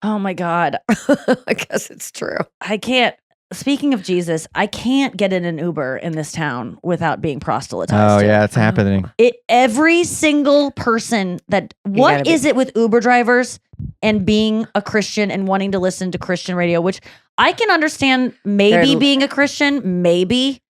Oh my God. I guess it's true. I can't. Speaking of Jesus, I can't get in an Uber in this town without being proselytized. Oh to. yeah, it's happening. Every single person that. What gotta be- is it with Uber drivers and being a Christian and wanting to listen to Christian radio, which I can understand maybe They're- being a Christian, maybe.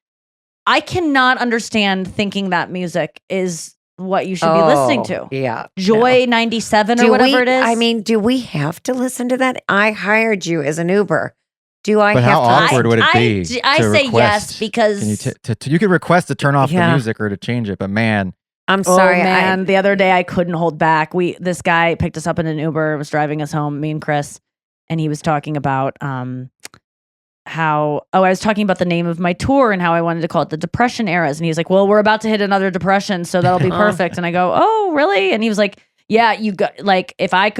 I cannot understand thinking that music is what you should be listening to. Yeah. Joy 97 or Do whatever we- it is. I mean, do we have to listen to that? I hired you as an Uber. Do I But have how to? awkward would it be? I to say request? yes because Can you could request to turn off the Yeah. music or to change it, but man, I'm sorry. Oh man, the other day I couldn't hold back. This guy picked us up in an Uber, was driving us home, me and Chris, and he was talking about I was talking about the name of my tour and how I wanted to call it the Depression Eras, and he's like, "Well, we're about to hit another depression, so that'll be perfect." And I go, "Oh, really?" And he was like, "Yeah, you got like if I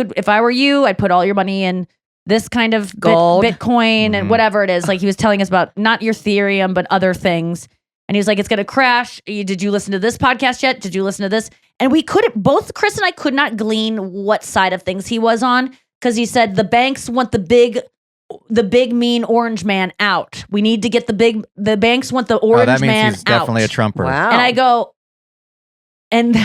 were you, I'd put all your money in this kind of Gold. Bitcoin and Mhm. whatever it is." Like he was telling us about not your Ethereum, but other things. And he was like, "It's going to crash. Did you listen to this podcast yet? Did you listen to this?" And we couldn't, both Chris and I could not glean what side of things he was on, because he said the banks want the big mean orange man out. We need to get the banks want the orange that means man he's definitely out. a Trumper. Wow. And I go, and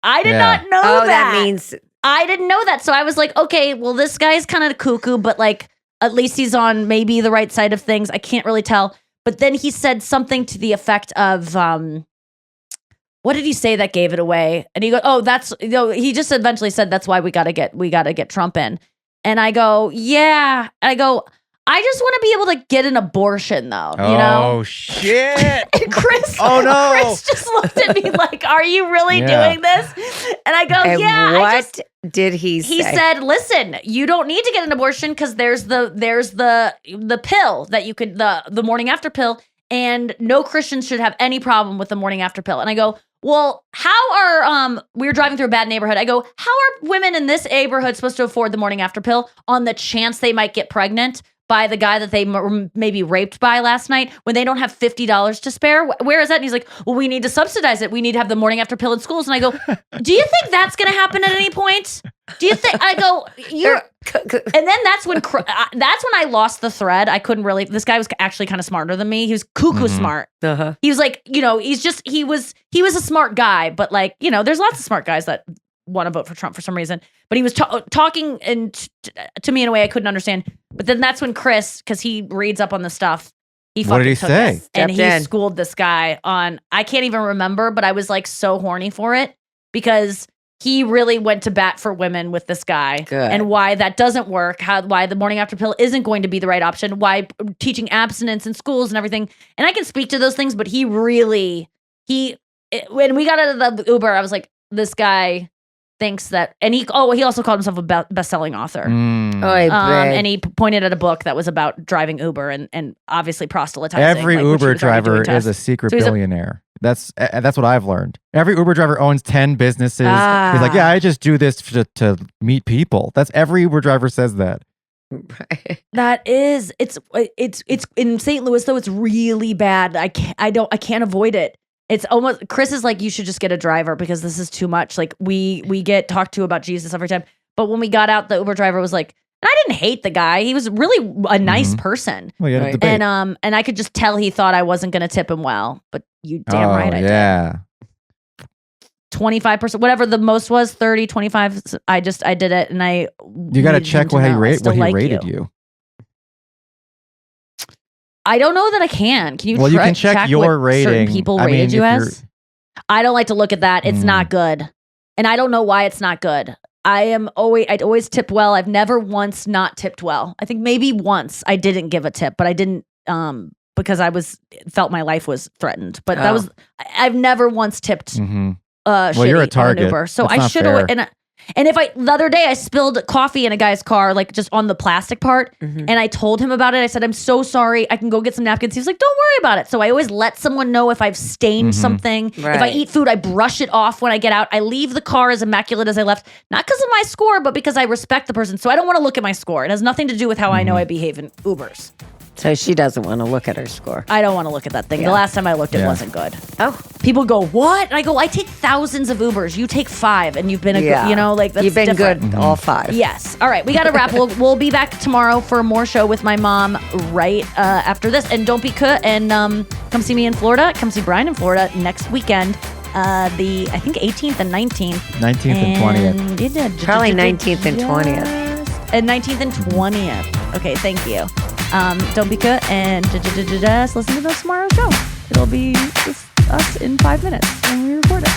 I did Yeah. not know Oh, that. that means I didn't know that. So I was like, okay, well, this guy's kind of cuckoo, but like, at least he's on maybe the right side of things. I can't really tell. But then he said something to the effect of, what did he say that gave it away? And he goes, "Oh, that's he just eventually said that's why we gotta get Trump in." And I go, "Yeah." And I go, "I just want to be able to get an abortion, though." You know? Oh shit! And Chris, Chris just looked at me like, "Are you really doing this?" And I go, And "Yeah." what did he say? He said, "Listen, you don't need to get an abortion because there's the pill that you could the morning after pill, and no Christians should have any problem with the morning after pill." And I go, "Well, how are we were driving through a bad neighborhood. I go, how are women in this neighborhood supposed to afford the morning after pill on the chance they might get pregnant by the guy that they maybe raped by last night when they don't have $50 to spare? Where is that?" And he's like, "Well, we need to subsidize it. We need to have the morning after pill in schools." And I go, "Do you think that's going to happen at any point? Do you think?" I go, "You're." And then that's when I lost the thread. I couldn't really. This guy was actually kind of smarter than me. He was cuckoo smart. He was like, he was a smart guy, but like, there's lots of smart guys that want to vote for Trump for some reason. But he was talking to me in a way I couldn't understand. But then that's when Chris, because he reads up on the stuff, what did he say? And he schooled this guy on, I can't even remember, but I was like so horny for it because he really went to bat for women with this guy and why that doesn't work, why the morning after pill isn't going to be the right option, why teaching abstinence in schools and everything. And I can speak to those things, but when we got out of the Uber, I was like, this guy thinks that, and he also called himself a best-selling author. And he pointed at a book that was about driving Uber and obviously proselytizing. Every Uber driver is a secret billionaire. That's what I've learned. Every Uber driver owns 10 businesses. He's like, "Yeah, I just do this to meet people." That's every Uber driver says that. That is, it's in St. Louis though. It's really bad. I can't avoid it. It's almost, Chris is like, "You should just get a driver because this is too much." Like we get talked to about Jesus every time. But when we got out, the Uber driver was like, and I didn't hate the guy. He was really a nice person. Well, you had a debate. And I could just tell he thought I wasn't going to tip him well. But you damn right I did. 25%, whatever the most was, 30, 25. I did it, and you got to check what he rated you. I don't know that I can. Can you? Well, you can check your rating. Certain people rated you as. I don't like to look at that. It's not good, and I don't know why it's not good. I'd always tip well. I've never once not tipped well. I think maybe once I didn't give a tip, but I didn't because felt my life was threatened. But I've never once tipped. Well, you're a target. Uber, so I should have. And if the other day I spilled coffee in a guy's car, like just on the plastic part, and I told him about it. I said, "I'm so sorry. I can go get some napkins." He was like, "Don't worry about it." So I always let someone know if I've stained something. Right. If I eat food, I brush it off when I get out. I leave the car as immaculate as I left, not because of my score, but because I respect the person. So I don't want to look at my score. It has nothing to do with how I know I behave in Ubers. So she doesn't want to look at her score. I don't want to look at that thing. The last time I looked, it wasn't good. Oh. People go, "What?" And I go, "I take thousands of Ubers. You take 5, and you've been that's you've been different. good all 5. Yes. All right, we got to wrap. We'll be back tomorrow for more show with my mom right after this. And don't be cut. And come see me in Florida. Come see Brian in Florida next weekend. I think 18th and 19th. 19th and 20th. Probably 19th and 20th. And 19th and 20th. Okay, thank you. Don't be cut and just listen to the tomorrow show. It'll be just us in 5 minutes when we record it.